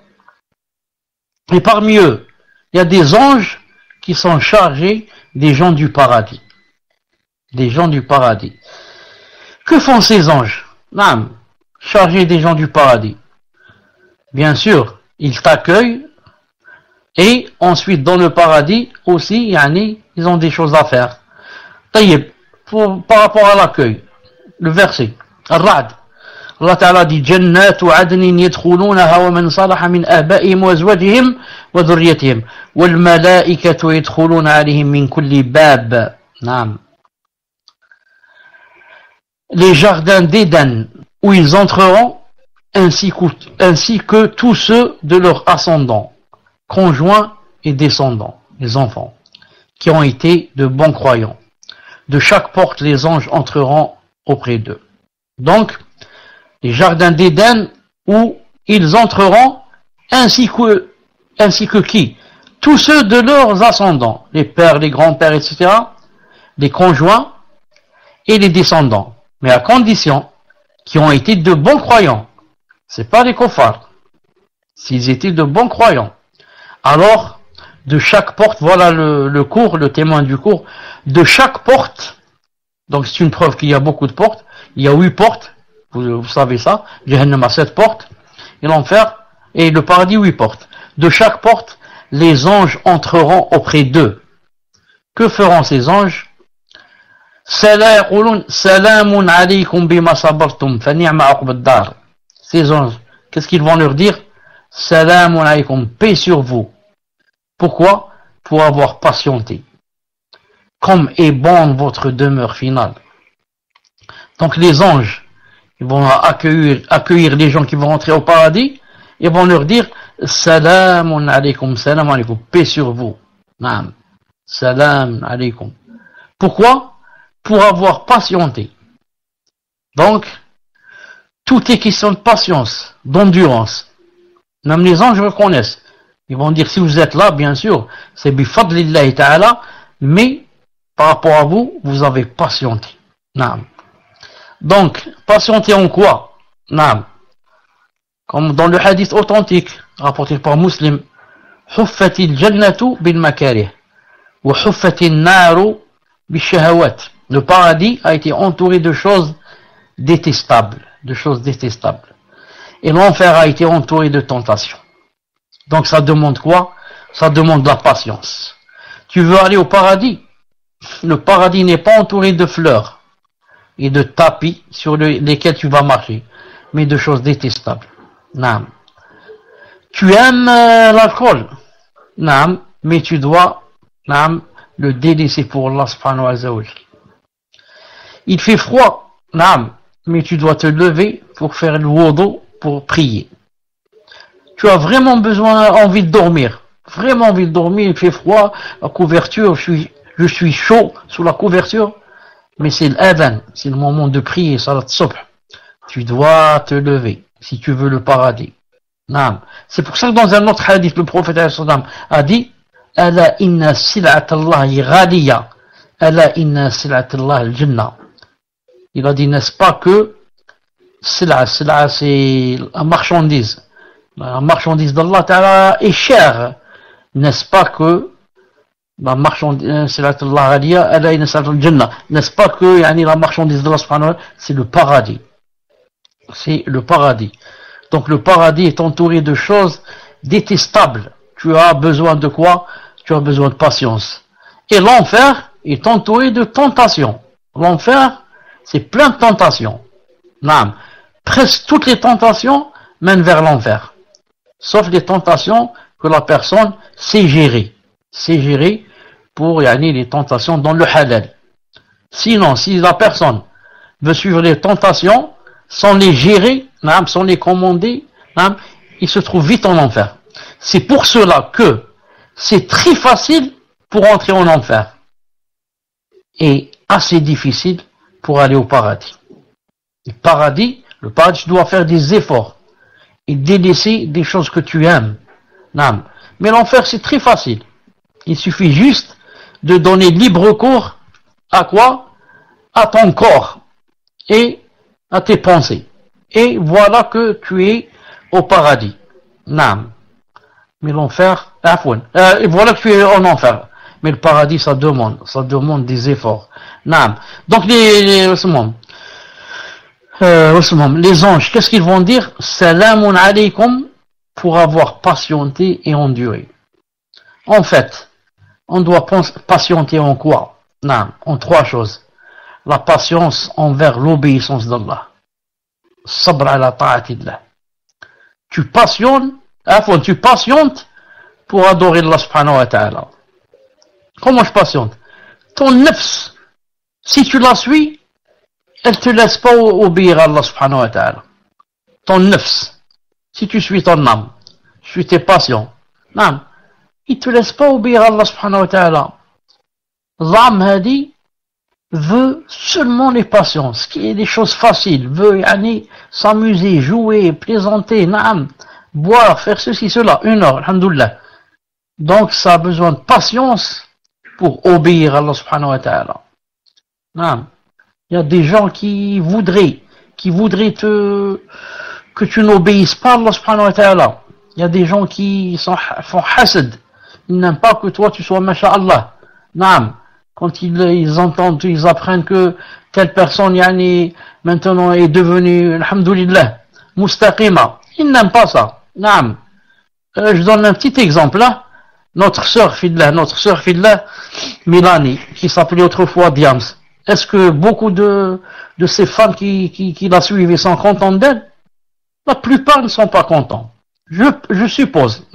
Et parmi eux, il y a des anges qui sont chargés des gens du paradis. Des gens du paradis. Que font ces anges? Chargés des gens du paradis. Bien sûr, ils t'accueillent et ensuite dans le paradis aussi, ils ont des choses à faire. Taïeb, par rapport à l'accueil, le verset, Ar-Ra'd. Allah Ta'ala dit Jannatu adnin yadkhulunaha wa man salaha min aba'ihim wa azwajihim wa dhurriyyatihim wal malaikatu yadkhuluna alayhim min kulli bab. Naam. Les jardins d'Éden où ils entreront ainsi que tous ceux de leurs ascendants, conjoints et descendants, les enfants, qui ont été de bons croyants. De chaque porte, les anges entreront auprès d'eux. Donc, les jardins d'Éden où ils entreront, ainsi que qui? Tous ceux de leurs ascendants, les pères, les grands-pères, etc., les conjoints et les descendants. Mais à condition qu'ils ont été de bons croyants. C'est pas les koffars. S'ils étaient de bons croyants. Alors, de chaque porte, voilà le cours, le témoin du cours, de chaque porte, donc c'est une preuve qu'il y a beaucoup de portes, il y a 8 portes, vous savez ça, Jahannam a 7 portes, et l'enfer, et le paradis 8 portes. De chaque porte, les anges entreront auprès d'eux. Que feront ces anges? Salamun alaykum bima sabartum, fa ni'ma uqbad dar. Ces anges, qu'est-ce qu'ils vont leur dire? Salamun alaykum, paix sur vous. Pourquoi? Pour avoir patienté. Comme est bonne votre demeure finale. Donc les anges, ils vont accueillir les gens qui vont rentrer au paradis, ils vont leur dire Salamun alaykum, paix sur vous. Naam. Salam alaykum. Pourquoi? Pour avoir patienté. Donc, tout est question de patience, d'endurance. Même les anges reconnaissent. Ils vont dire, si vous êtes là, bien sûr, c'est bifadlillahi ta'ala, mais par rapport à vous, vous avez patienté. Naam. Donc, patienter en quoi? Naam. Comme dans le hadith authentique, rapporté par Muslim, Huffatil jannatu bil makarih, wa huffatil naru bil shahawat. Le paradis a été entouré de choses détestables, Et l'enfer a été entouré de tentations. Donc ça demande quoi? Ça demande de la patience. Tu veux aller au paradis? Le paradis n'est pas entouré de fleurs et de tapis sur lesquels tu vas marcher, mais de choses détestables. Naam. Tu aimes l'alcool? Naam, mais tu dois le délaisser pour Allah subhanahu wa ta'ala. Il fait froid, naam, mais tu dois te lever pour faire le wudu, pour prier. Tu as vraiment envie de dormir. Il fait froid, la couverture, je suis chaud sous la couverture, mais c'est l'adhan, c'est le moment de prier, salat subh. Tu dois te lever, si tu veux le paradis. Naam. C'est pour ça que dans un autre hadith, le prophète a dit, Ala inna sil'atallahi ghaliya, ala inna sil'atallahi al-jannah. Il a dit, n'est-ce pas que Sila, c'est la marchandise. La marchandise d'Allah Ta'ala est chère. N'est-ce pas que la marchandise, c'est Allah Aliya, elle a une certaine Jannah. N'est-ce pas que la marchandise d'Allah Subhanahu wa Ta'ala, c'est le paradis. C'est le paradis. Donc le paradis est entouré de choses détestables. Tu as besoin de quoi? Tu as besoin de patience. Et l'enfer est entouré de tentations. L'enfer, c'est plein de tentations. Non. Presque toutes les tentations mènent vers l'enfer. Sauf les tentations que la personne sait gérer. Sait gérer pour les tentations dans le halal. Sinon, si la personne veut suivre les tentations sans les gérer, sans les commander, il se trouve vite en enfer. C'est pour cela que c'est très facile pour entrer en enfer et assez difficile pour aller au paradis. Le paradis, tu dois faire des efforts et délaisser des choses que tu aimes. Mais l'enfer, c'est très facile. Il suffit juste de donner libre cours à quoi? À ton corps et à tes pensées. Et voilà que tu es au paradis. Mais l'enfer, et voilà que tu es en enfer. Mais le paradis, ça demande des efforts. Donc les anges, qu'est-ce qu'ils vont dire? Salamun alaykum, pour avoir patienté et enduré. En fait, on doit patienter en quoi? En trois choses. La patience envers l'obéissance d'Allah. Sabr ala ta'atillah. Tu patientes pour adorer Allah subhanahu wa ta'ala. Comment je patiente? Ton nefs, si tu la suis, elle te laisse pas obéir à Allah subhanahu wa ta'ala. Ton nefs, si tu suis ton âme, tu es patient, il te laisse pas obéir à Allah subhanahu wa ta'ala. L'âme hadi veut seulement les patiences, qui est des choses faciles, veut s'amuser, jouer, plaisanter, boire, faire ceci, cela, 1 heure, alhamdoulilah. Donc ça a besoin de patience pour obéir à Allah subhanahu wa ta'ala. Il y a des gens qui voudraient que tu n'obéisses pas à Allah subhanahu wa ta'ala. Il y a des gens qui font hasad. Ils n'aiment pas que toi tu sois masha'Allah. Quand ils entendent, ils apprennent que telle personne maintenant est devenue, alhamdoulilah, mustaqima. Ils n'aiment pas ça. Je donne un petit exemple là. Notre sœur Fillah, Milani, qui s'appelait autrefois Diams. Est-ce que beaucoup de ces femmes qui la suivaient sont contentes d'elle? La plupart ne sont pas contents. Je suppose.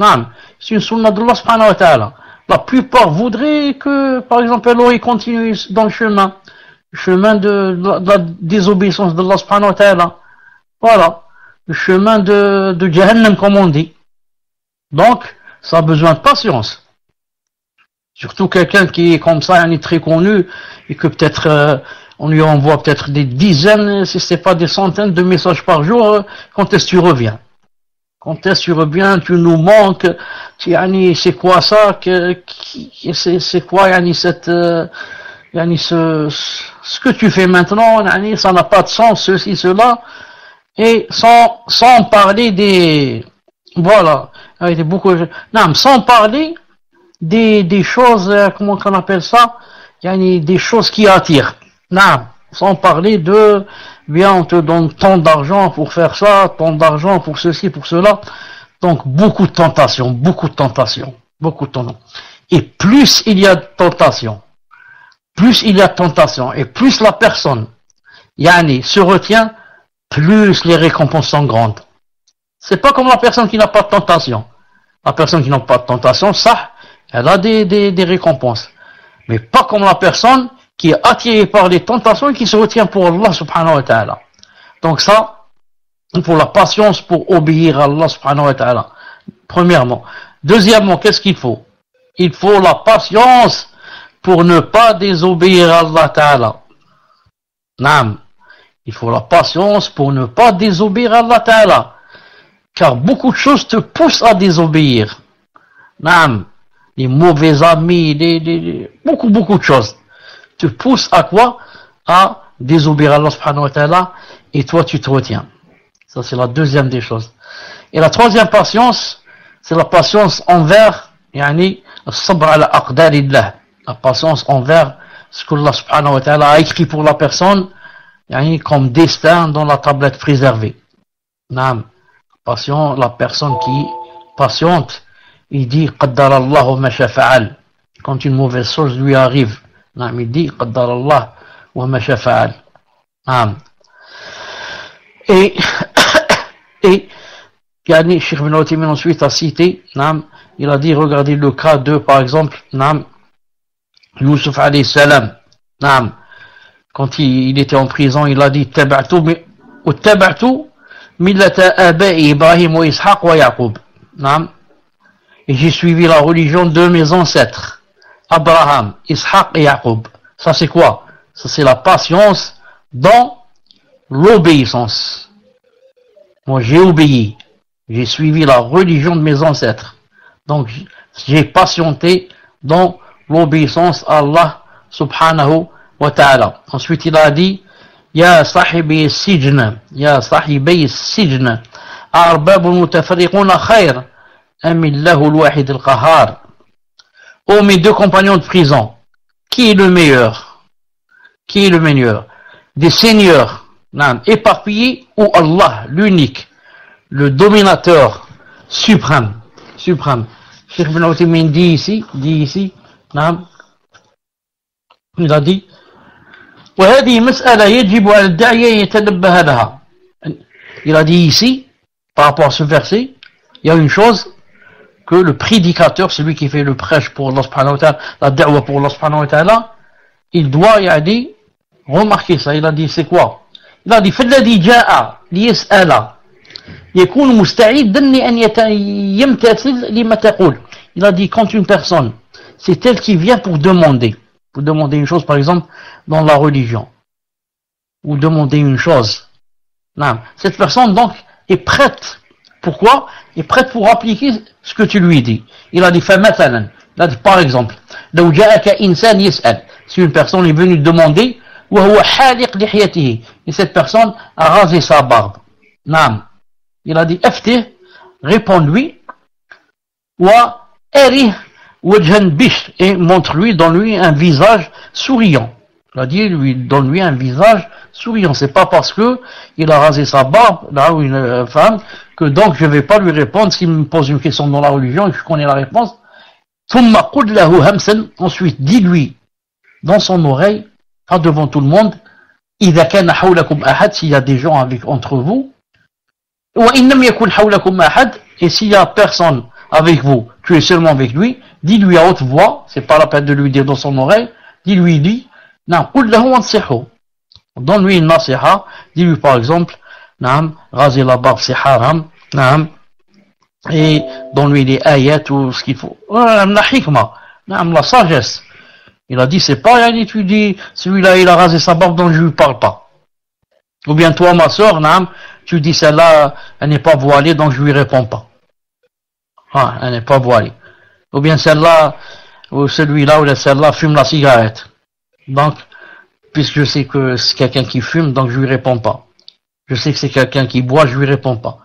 C'est une sunna d'Allah subhanahu wa ta'ala. La plupart voudraient que, par exemple, elle aurait continué dans le chemin de la désobéissance d'Allah subhanahu wa ta'ala. Voilà. Le chemin de Jahannam, comme on dit. Donc, ça a besoin de patience. Surtout quelqu'un qui est comme ça, très connu, et que peut-être on lui envoie peut-être des dizaines, si ce n'est pas des centaines de messages par jour, quand est-ce que tu reviens? Quand est-ce que tu reviens? Tu nous manques, c'est quoi ça? C'est quoi ce que tu fais maintenant, ça n'a pas de sens, ceci, cela, et sans parler des... Voilà, avec beaucoup de... sans parler des choses, comment on appelle ça, des choses qui attirent. Sans parler de, bien, on te donne tant d'argent pour faire ça, tant d'argent pour ceci, pour cela. Donc, beaucoup de tentations. Et plus il y a de tentations, et plus la personne, se retient, plus les récompenses sont grandes. C'est pas comme la personne qui n'a pas de tentation. La personne qui n'a pas de tentation, ça, elle a des récompenses. Mais pas comme la personne qui est attirée par les tentations et qui se retient pour Allah subhanahu wa ta'ala. Donc ça, il faut la patience pour obéir à Allah subhanahu wa ta'ala. Premièrement. Deuxièmement, qu'est-ce qu'il faut? Il faut la patience pour ne pas désobéir à Allah ta'ala. Il faut la patience pour ne pas désobéir à Allah ta'ala. Car beaucoup de choses te poussent à désobéir. Les mauvais amis, beaucoup de choses te poussent à quoi? À désobéir à Allah subhanahu wa ta'ala, et toi tu te retiens. Ça, c'est la deuxième des choses. Et la troisième patience, c'est la patience envers, yani, الصبر على أقدار الله. La patience envers ce que Allah subhanahu wa ta'ala a écrit pour la personne, yani, comme destin dans la tablette préservée. Naam. Patient, la personne qui patiente, il dit قدر الله ما شاء فعل. Quand une mauvaise chose lui arrive, naam, il dit قدر الله وما شاء فعل. Naam. Et yani, Cheikh Ibn Uthaymin ensuite a cité, naam, il a dit, regardez le cas de, par exemple, naam, Youssouf alayhi salam, naam, quand il était en prison, il a dit اتبعت ملة آبائي إبراهيم وإسحاق ويعقوب. Naam. Et j'ai suivi la religion de mes ancêtres, Abraham, Ishaq et Yaqub. Ça c'est quoi? Ça c'est la patience dans l'obéissance. Moi j'ai obéi, j'ai suivi la religion de mes ancêtres. Donc j'ai patienté dans l'obéissance à Allah subhanahu wa ta'ala. Ensuite il a dit يا صاحبي السجن يا صاحبي السجن أرباب متفرقون خير أم الله الواحد القهار. Oh mes deux compagnons de prison, qui est le meilleur? Qui est le meilleur? Des seigneurs éparpillés ou Allah, l'unique, le dominateur suprême? Suprême. Cheikh Ibn Uthaymin dit ici, il a dit وهذه مسألة يجب على الداعية يتنبه لها. Il a dit ici, par rapport à ce verset, il y a une chose que le prédicateur, celui qui fait le prêche pour Allah subhanahu wa ta'ala, la da'wa pour Allah subhanahu wa ta'ala, il doit y aller remarquer ça. Il a dit, c'est quoi? Il a dit, فالذي جاء ليسأل يكون مستعدا لأن يمتثل لما تقول. Il a dit, quand une personne, c'est elle qui vient pour demander une chose, par exemple, dans la religion, ou demander une chose. Non. Cette personne, donc, est prête. Pourquoi? Est prête pour appliquer ce que tu lui dis. Il a dit, فمثلا, il a dit, par exemple, لو جاءك إنسان يسأل, si une personne est venue demander, وهو حالق لحيته, et cette personne a rasé sa barbe. Non. Il a dit, افتح, réponds-lui, وأريه وجها بشر, et montre-lui, donne-lui un visage souriant. Il a dit, donne-lui un visage souriant. C'est pas parce que il a rasé sa barbe, là où une femme, que donc je vais pas lui répondre s'il me pose une question dans la religion et que je connais la réponse. Ensuite, dis-lui dans son oreille, pas devant tout le monde, إذا كان حولكم أحد, s'il y a des gens entre vous, وإن لم يكن حولكم أحد, et s'il y a personne avec vous, tu es seulement avec lui, dis-lui à haute voix, c'est pas la peine de lui dire dans son oreille, dis-lui, non, donne-lui une nasiha, dis-lui par exemple, raser la barbe c'est haram, et donne-lui les ayats ou ce qu'il faut. La hikma, la sagesse. Il a dit, c'est pas, tu dis, celui-là il a rasé sa barbe donc je lui parle pas. Ou bien toi ma soeur, tu dis celle-là, elle n'est pas voilée donc je lui réponds pas. Elle n'est pas voilée. Ou bien celle-là, ou celui-là ou celle-là fume la cigarette. Donc, puisque je sais que c'est quelqu'un qui fume, donc je lui réponds pas. Je sais que c'est quelqu'un qui boit, je lui réponds pas.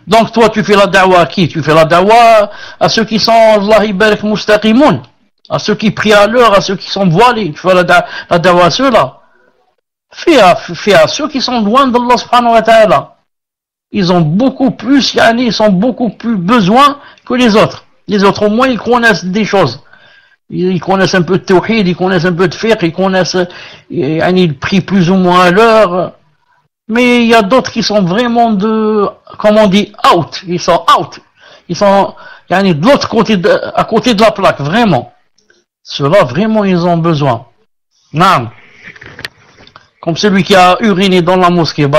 Donc toi, tu fais la da'wa à qui? Tu fais la da'wa à ceux qui sont, Allah ibarak mustaqimoun, à ceux qui prient à l'heure, à ceux qui sont voilés. Tu fais la da'wa à ceux-là. Fais à ceux qui sont loin d'Allah subhanahu wa ta'ala. Ils ont beaucoup plus, ils sont beaucoup plus besoin que les autres. Les autres, au moins, ils connaissent des choses. Ils connaissent un peu de tawhid, ils connaissent un peu de fiqh, ils connaissent, ils prient plus ou moins à l'heure. Mais il y a d'autres qui sont vraiment comme on dit, out. Ils sont out. Ils sont, de l'autre côté, à côté de la plaque, vraiment. Ceux-là, vraiment, ils ont besoin. Naam. Comme celui qui a uriné dans la mosquée,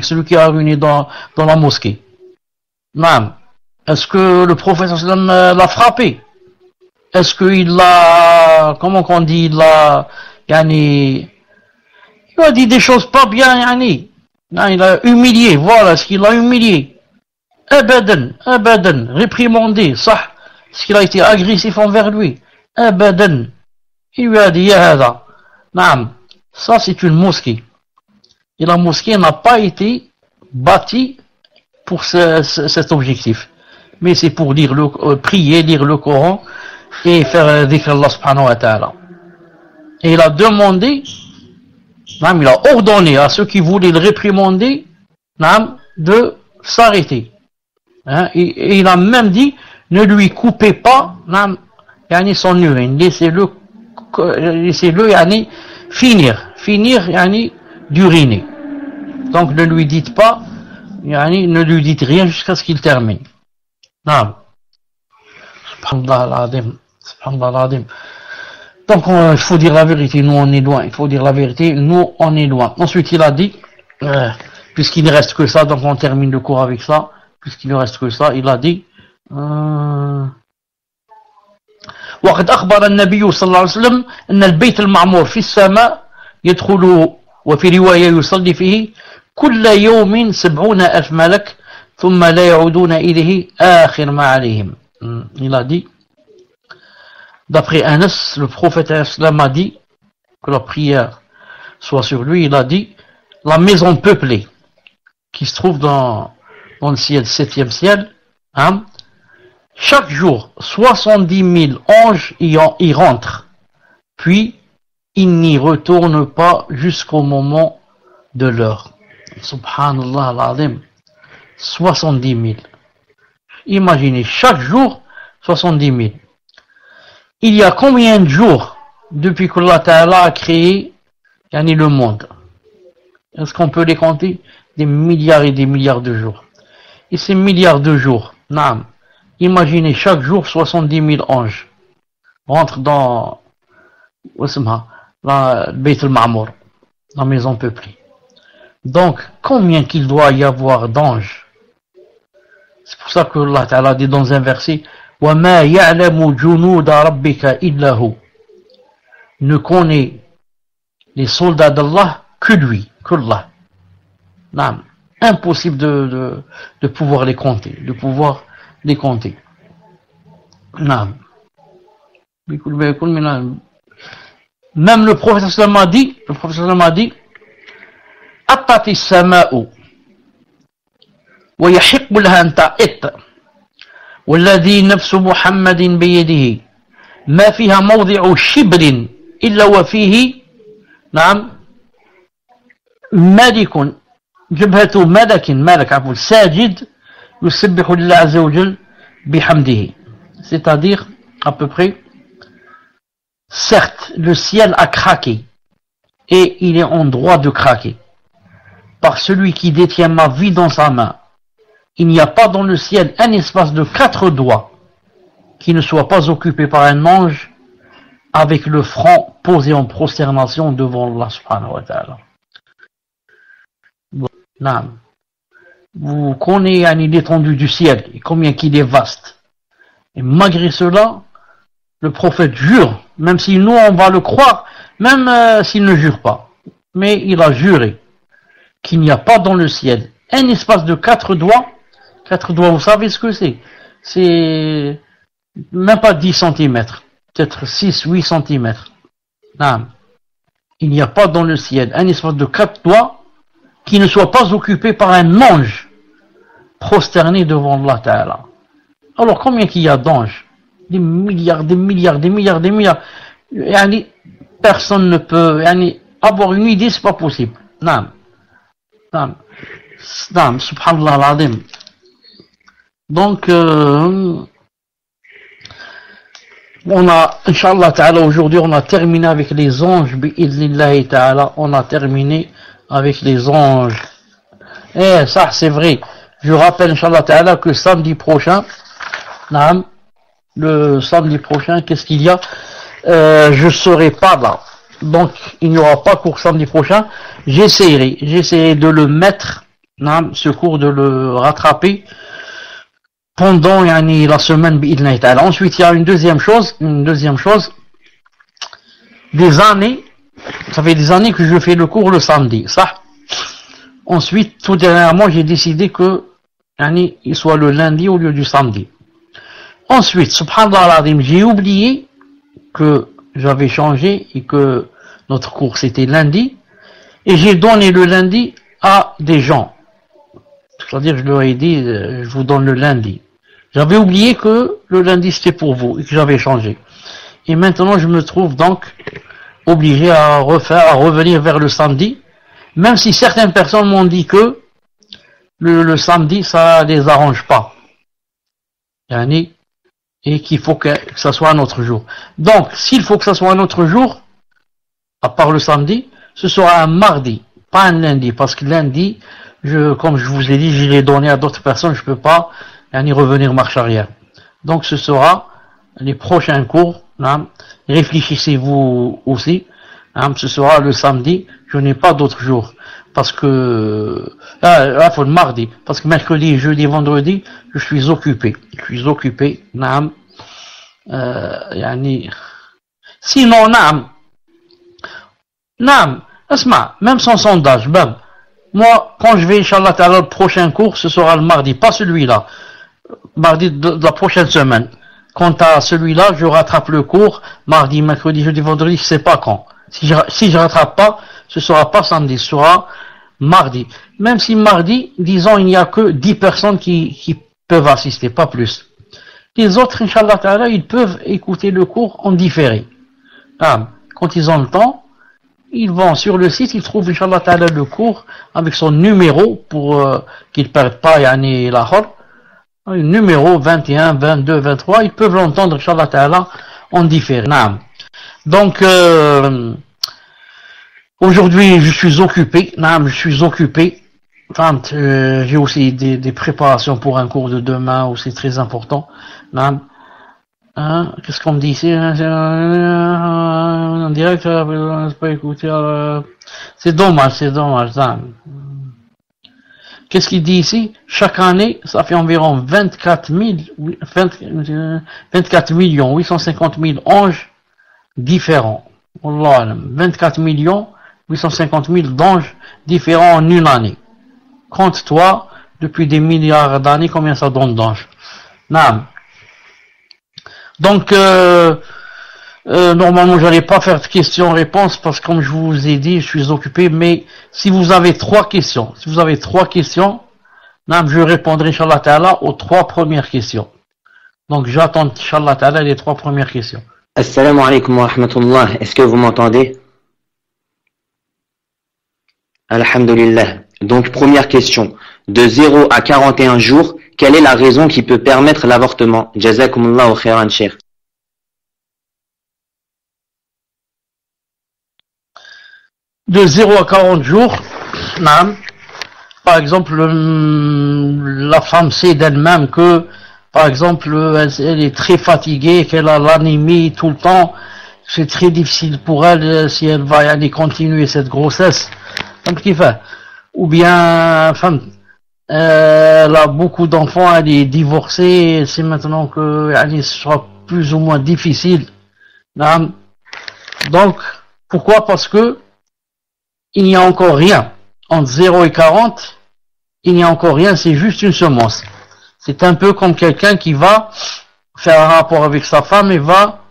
celui qui a uriné dans la mosquée. Naam. Est-ce que le prophète l'a frappé? Est-ce qu'il l'a, comment qu'on dit, il a dit des choses pas bien, Non, il a humilié, voilà ce qu'il a humilié. Abadan, réprimandé, ça, ce qu'il a été agressif envers lui. Abadan. Il lui a dit, Yahada. Naam, ça c'est une mosquée. Et la mosquée n'a pas été bâtie, pour cet objectif. Mais c'est pour lire prier, lire le Coran et faire dhikr Allah subhanahu wa ta'ala. Et il a demandé, il a ordonné à ceux qui voulaient le réprimander de s'arrêter. Et il a même dit, ne lui coupez pas son urine, laissez-le finir d'uriner. Donc ne lui dites pas, ne lui dites rien jusqu'à ce qu'il termine. Subhanallah al-Azim. Donc il faut dire la vérité, nous on est loin. Il faut dire la vérité, nous on est loin. Ensuite il a dit, puisqu'il ne reste que ça, donc on termine le cours avec ça. Puisqu'il ne reste que ça, il a dit وقد أخبر النبي صلى الله عليه وسلم أن البيت المعمور في السماء يدخل وفي رواية يصلي فيه كل يوم 70,000 ملك ثم لا يعودون إليه آخر ما عليهم. Il a dit, d'après Anas, le prophète islam a dit, que la prière soit sur lui, il a dit, la maison peuplée qui se trouve dans le ciel, 7e ciel, chaque jour, 70 000 anges y rentrent, puis ils n'y retournent pas jusqu'au moment de l'heure. Subhanallah al-Azim, 70 000. Imaginez, chaque jour, 70 000. Il y a combien de jours depuis que Allah Ta'ala a créé le monde? Est-ce qu'on peut les compter? Des milliards et des milliards de jours. Et ces milliards de jours, imaginez chaque jour 70 000 anges rentrent dans la Bayt al-Ma'mour, la maison peuplée. Donc, combien qu'il doit y avoir d'anges? C'est pour ça que Allah Ta'ala dit dans un verset, وَمَا يَعْلَمُ جُنُودَ رَبِّكَ إِلَّا هُ. Ne connaît les soldats d'Allah que lui, que Allah. Impossible de pouvoir les compter, Même le prophète sallallahu a dit, أطت السماء ويحق لها أن تأط والذي نفس محمد بيده ما فيها موضع شبر إلا وفيه ملك جبهة ملك ساجد يسبح لله عز وجل بحمده. C'est-à-dire, à peu près, certes, le ciel a craqué et il est en droit de craquer. Par celui qui détient ma vie dans sa main, il n'y a pas dans le ciel un espace de 4 doigts qui ne soit pas occupé par un ange avec le front posé en prosternation devant Allah subhanahu wa ta'ala. Vous connaissez l'étendue du ciel et combien qu'il est vaste. Et malgré cela, le prophète jure, même si nous on va le croire, même s'il ne jure pas. Mais il a juré qu'il n'y a pas dans le ciel un espace de 4 doigts. 4 doigts, vous savez ce que c'est? C'est même pas 10 cm, peut-être 6-8 cm. Il n'y a pas dans le ciel un espace de 4 doigts qui ne soit pas occupé par un ange prosterné devant Allah Ta'ala. Alors combien qu'il y a d'anges? Des milliards. Personne ne peut avoir une idée, c'est pas possible. Subhanallah al-Azim. Donc on a, Inch'Allah Ta'ala, aujourd'hui on a terminé avec les anges, bi'idhnillahi Ta'ala, on a terminé avec les anges. Et ça c'est vrai, je rappelle Inch'Allah Ta'ala que samedi prochain, le samedi prochain, qu'est-ce qu'il y a? Je serai pas là, donc il n'y aura pas cours samedi prochain. J'essaierai de le mettre, ce cours, de le rattraper pendant la semaine bi'idhnillahi ta'ala. Ensuite il y a une deuxième chose, des années, ça fait des années que je fais le cours le samedi, ça. Ensuite, tout dernièrement, j'ai décidé que il soit le lundi au lieu du samedi. Ensuite, subhanallah al-azim, j'ai oublié que j'avais changé et que notre cours c'était lundi, et j'ai donné le lundi à des gens C'est-à-dire, je leur ai dit, je vous donne le lundi. J'avais oublié que le lundi c'était pour vous et que j'avais changé. Et maintenant, je me trouve donc obligé à revenir vers le samedi, même si certaines personnes m'ont dit que le samedi, ça les arrange pas. Et qu'il faut que ça soit un autre jour. Donc, s'il faut que ça soit un autre jour, à part le samedi, ce sera un mardi, pas un lundi, parce que lundi, comme je vous ai dit, je l'ai donné à d'autres personnes, je peux pas y revenir marche arrière. Donc, ce sera les prochains cours. Réfléchissez-vous aussi. Ce sera le samedi. Je n'ai pas d'autres jours. Parce que, faut le mardi. Parce que mercredi, jeudi, vendredi, je suis occupé. Sinon, même sans sondage, moi, quand je vais, Inch'Allah, à le prochain cours, ce sera le mardi, pas celui-là. Mardi de la prochaine semaine. Quant à celui-là, je rattrape le cours, mardi, mercredi, jeudi, vendredi, je sais pas quand. Si je rattrape pas, ce sera pas samedi, ce sera mardi. Même si mardi, disons, il n'y a que 10 personnes qui peuvent assister, pas plus. Les autres, Inch'Allah Ta'ala, ils peuvent écouter le cours en différé. Quand ils ont le temps, ils vont sur le site, ils trouvent, Inch'Allah Ta'ala, le cours avec son numéro pour qu'ils ne perdent pas la hor. Numéro 21, 22, 23, ils peuvent l'entendre, Inch'Allah Ta'ala, en différé. Donc, aujourd'hui, je suis occupé. J'ai aussi des préparations pour un cours de demain aussi très important. Qu'est-ce qu'on me dit ici? En direct, je peux pas écouter. C'est dommage. Qu'est-ce qu'il dit ici? Chaque année, ça fait environ 24 millions 850 000 anges différents. Wallah, 24 millions 850 000 d'anges différents en une année. Compte-toi, depuis des milliards d'années, combien ça donne d'anges. Donc, normalement, j'allais pas faire de questions-réponses parce que, comme je vous ai dit, je suis occupé. Mais si vous avez trois questions, je répondrai, Inch'Allah Ta'ala, aux trois premières questions. Donc, j'attends, Inch'Allah Ta'ala, les trois premières questions. Assalamu alaikum wa rahmatullah. Est-ce que vous m'entendez? Alhamdulillah. Donc, première question. De 0 à 41 jours, quelle est la raison qui peut permettre l'avortement? Jazakumullahu khairan, cheikh. De 0 à 40 jours, par exemple, la femme sait d'elle-même que, par exemple, elle est très fatiguée, qu'elle a l'anémie tout le temps, c'est très difficile pour elle si elle va aller continuer cette grossesse. Ou bien, elle a beaucoup d'enfants, elle est divorcée, c'est maintenant que ce sera plus ou moins difficile. Donc, pourquoi? Parce que il n'y a encore rien. Entre 0 et 40, il n'y a encore rien, c'est juste une semence. C'est un peu comme quelqu'un qui va faire un rapport avec sa femme et va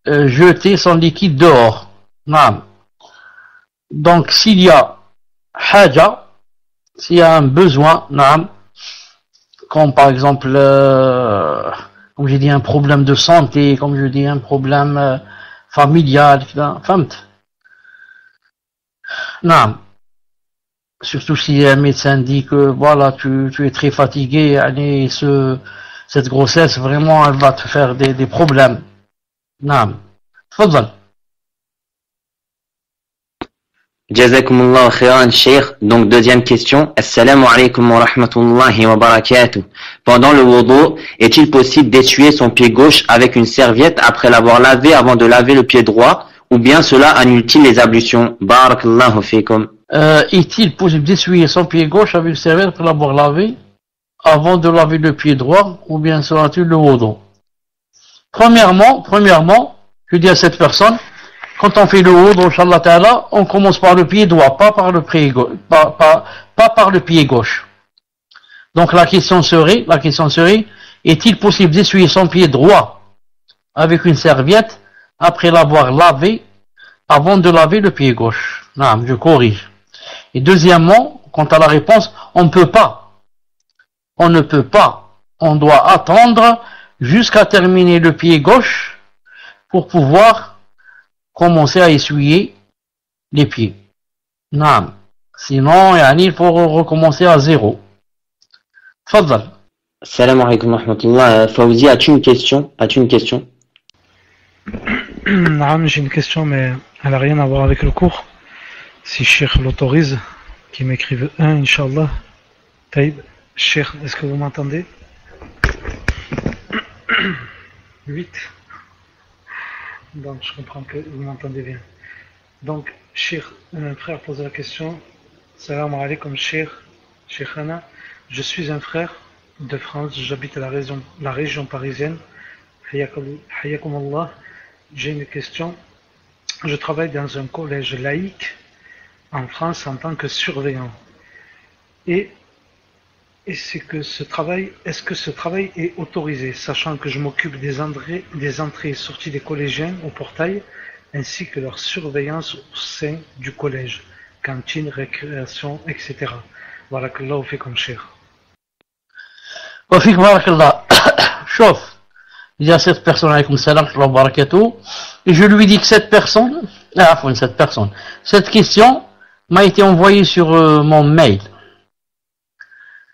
jeter son liquide dehors. Donc, s'il y a haja, s'il y a un besoin, comme par exemple, comme j'ai dit, un problème de santé, comme je dis, un problème familial, surtout si un médecin dit que voilà, tu es très fatigué, cette grossesse, vraiment, elle va te faire des problèmes. Tfadal. Jazakumullahu khairan, cheikh. Donc, deuxième question. Assalamu alaikum wa rahmatullahi wa barakatuh. Pendant le wudu, est-il possible d'essuyer son pied gauche avec une serviette après l'avoir lavé avant de laver le pied droit, ou bien cela annule-t-il les ablutions? Barakallahu fikum. Est-il possible d'essuyer son pied gauche avec une serviette après l'avoir lavé avant de laver le pied droit, ou bien sera-t-il le wudu? Premièrement, je dis à cette personne, quand on fait le wudu, Inch'Allah Ta'ala, on commence par le pied droit, pas par le pied gauche, pas par le pied gauche. Donc la question serait, est-il possible d'essuyer son pied droit avec une serviette après l'avoir lavé avant de laver le pied gauche? Non, je corrige. Et deuxièmement, quant à la réponse, on ne peut pas. On ne peut pas. On doit attendre jusqu'à terminer le pied gauche pour pouvoir commencer à essuyer les pieds. Non. Sinon, il faut recommencer à zéro. Fadal. Salam alaikum wa rahmatullah. Fawzi, as-tu une question? Naam, j'ai une question, mais elle n'a rien à voir avec le cours. Si Cheikh l'autorise, qu'il m'écrive un, Inch'Allah. Taïb, Cheikh, est-ce que vous m'entendez? 8. Donc, je comprends que vous m'entendez bien. Donc, Cheikh, un frère pose la question. Salam alaikum, Cheikh Hana. Je suis un frère de France, j'habite à la région parisienne. Hayakum Allah. J'ai une question. Je travaille dans un collège laïque en France en tant que surveillant. Est-ce que ce travail est autorisé, sachant que je m'occupe des entrées et sorties des collégiens au portail, ainsi que leur surveillance au sein du collège, cantine, récréation, etc. Barakallahu fikum cheikh. Wa fik barakallah. Chauffe. Il y a cette personne avec salam wa barakatuh, et je lui dis que cette question m'a été envoyée sur mon mail.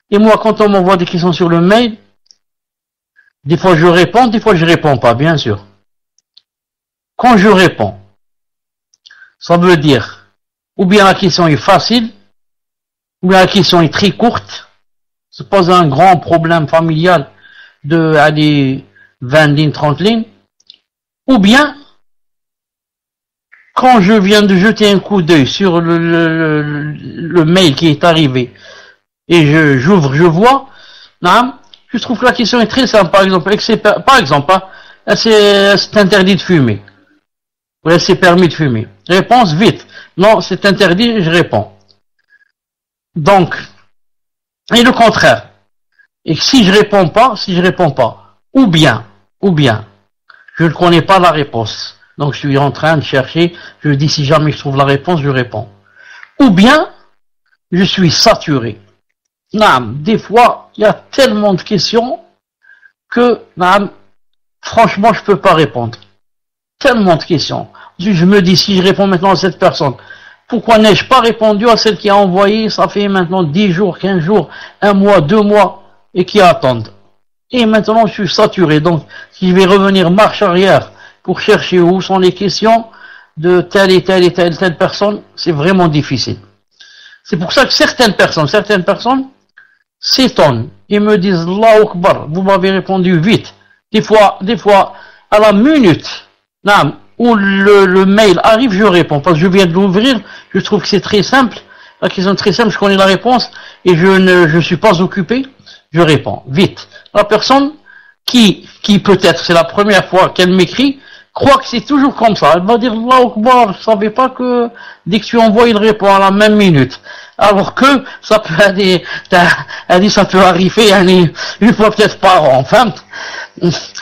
Et moi, quand on m'envoie des questions sur le mail, des fois je réponds, des fois je réponds pas, bien sûr. Quand je réponds, ça veut dire, ou bien la question est facile, ou bien la question est très courte, ça pose un grand problème familial de aller 20 lignes, 30 lignes, ou bien, quand je viens de jeter un coup d'œil sur le mail qui est arrivé, et j'ouvre, je vois, je trouve que la question est très simple, par exemple, c'est interdit de fumer, ou c'est permis de fumer. Réponse vite, non, c'est interdit, je réponds. Donc, et le contraire, et si je réponds pas, ou bien, je ne connais pas la réponse. Donc je suis en train de chercher, je dis si jamais je trouve la réponse, je réponds. Ou bien, je suis saturé. Des fois, il y a tellement de questions que, franchement, je peux pas répondre. Tellement de questions. Je me dis, si je réponds maintenant à cette personne, pourquoi n'ai-je pas répondu à celle qui a envoyé, ça fait maintenant 10 jours, 15 jours, 1 mois, 2 mois, et qui attendent. Et maintenant, je suis saturé. Donc, si je vais revenir marche arrière pour chercher où sont les questions de telle et telle personne, c'est vraiment difficile. C'est pour ça que certaines personnes s'étonnent et me disent Allahu Akbar, vous m'avez répondu vite. Des fois, à la minute, où le mail arrive, je réponds. Parce que je viens de l'ouvrir, je trouve que c'est très simple. La question est très simple, je connais la réponse et je ne suis pas occupé, je réponds vite. La personne qui peut-être c'est la première fois qu'elle m'écrit, croit que c'est toujours comme ça. Elle va dire Allahu Akbar, je savais pas que dès que tu envoies, il répond à la même minute. Alors que ça peut elle dit ça peut arriver une fois peut-être par an. Enfin,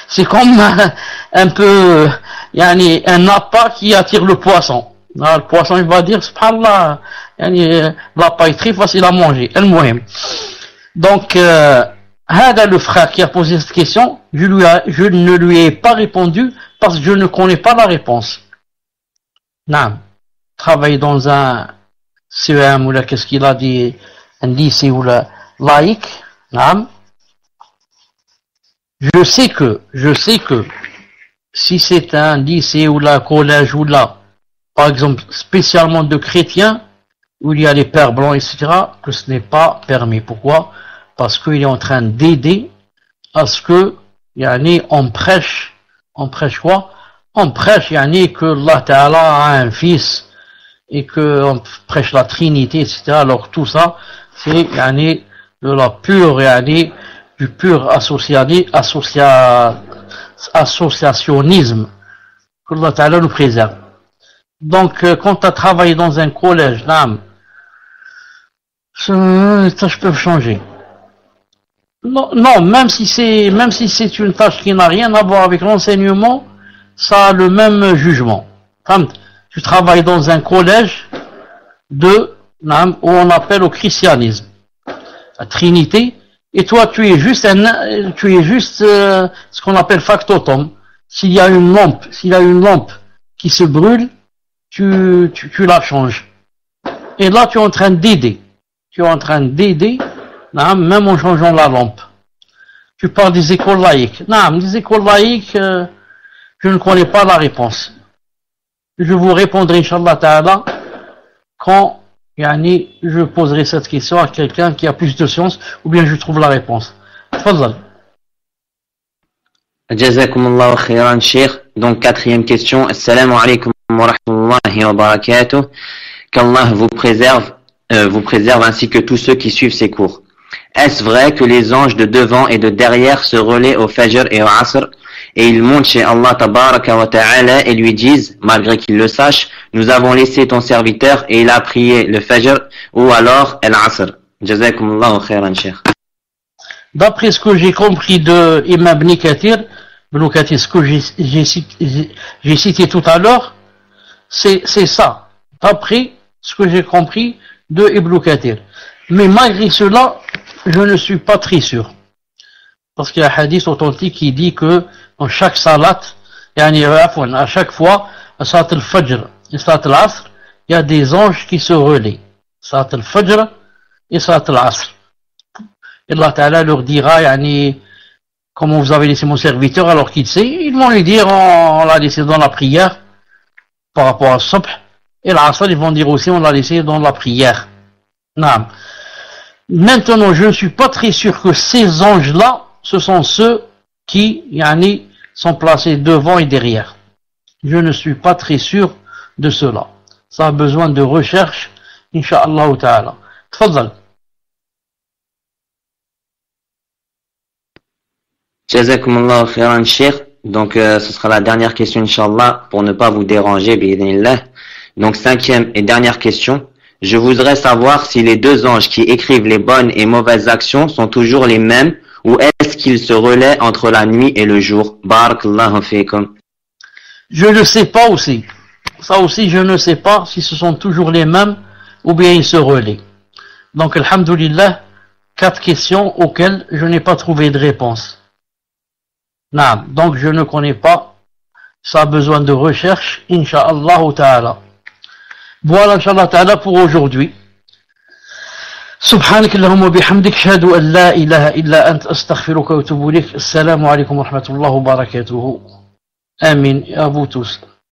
c'est comme un peu un appât qui attire le poisson. Le poisson il va dire subhanallah, l'appât est très facile à manger. Donc le frère qui a posé cette question, je ne lui ai pas répondu parce que je ne connais pas la réponse. Travailler dans un CEM ou là, qu'est-ce qu'il a dit, un lycée ou là, laïque, je sais que si c'est un lycée ou là, collège ou là, par exemple, spécialement de chrétiens, où il y a les pères blancs, etc., que ce n'est pas permis. Pourquoi? Parce qu'il est en train d'aider à ce que, on prêche quoi? On prêche, que Allah Ta'ala a un fils, et qu'on prêche la Trinité, etc. Alors tout ça, c'est, de la pure, du pur associationnisme, que Allah Ta'ala nous préserve. Donc, quand tu as travaillé dans un collège, ça je peux changer. Non, même si c'est une tâche qui n'a rien à voir avec l'enseignement, ça a le même jugement. Tu travailles dans un collège de où on appelle au christianisme, la Trinité, et toi tu es juste ce qu'on appelle factotum. S'il y a une lampe qui se brûle, tu la changes. Et là tu es en train d'aider. Même en changeant la lampe. Tu parles des écoles laïques. Les écoles laïques, je ne connais pas la réponse. Je vous répondrai, Inch'Allah Ta'ala, quand je poserai cette question à quelqu'un qui a plus de science, ou bien je trouve la réponse. Tfadal. Jazakumullahu khairan, Cheikh. Donc, quatrième question. Assalamu alaikum wa rahmatullahi wa barakatuh. Qu'Allah vous préserve ainsi que tous ceux qui suivent ses cours. Est-ce vrai que les anges de devant et de derrière se relaient au Fajr et au Asr et ils montent chez Allah tabaraka wa ta'ala et lui disent, malgré qu'ils le sachent, nous avons laissé ton serviteur et il a prié le Fajr ou alors Al-Asr? Jazakumullahu khairan, Cheikh. D'après ce que j'ai compris de Imam Ibn Kathir, ce que j'ai cité tout à l'heure, c'est ça. D'après ce que j'ai compris de Ibn Kathir. Mais malgré cela, je ne suis pas très sûr. Parce qu'il y a un hadith authentique qui dit que dans chaque salat, à chaque fois, à salat al-Fajr et salat al-Asr, il y a des anges qui se relaient. Salat al-Fajr et salat al-Asr. Et Allah Ta'ala leur dira, comment vous avez laissé mon serviteur alors qu'il sait, ils vont lui dire, on l'a laissé dans la prière, par rapport à Subh. Et l'Asr, ils vont dire aussi, on l'a laissé dans la prière. Non. Maintenant, je ne suis pas très sûr que ces anges-là, ce sont ceux qui, sont placés devant et derrière. Je ne suis pas très sûr de cela. Ça a besoin de recherche, Inch'Allah Ta'ala. Tfadal. Jazakumullahu khairan, Cheikh. Donc, ce sera la dernière question, Inch'Allah, pour ne pas vous déranger, bi'idhnillah. Donc, cinquième et dernière question. Je voudrais savoir si les deux anges qui écrivent les bonnes et mauvaises actions sont toujours les mêmes ou est-ce qu'ils se relaient entre la nuit et le jour? Barakallahu fikum. Je ne sais pas aussi. Ça aussi, je ne sais pas si ce sont toujours les mêmes ou bien ils se relaient. Donc, alhamdoulilah, 4 questions auxquelles je n'ai pas trouvé de réponse. Non, donc je ne connais pas. Ça a besoin de recherche, Inch'Allah Ta'ala. Voilà, Inch'Allah Ta'ala, pour aujourd'hui. سبحانك اللهم وبحمدك أشهد أن لا إله إلا أنت أستغفرك وأتوب إليك. السلام عليكم ورحمة الله وبركاته. آمين يا أبو توس.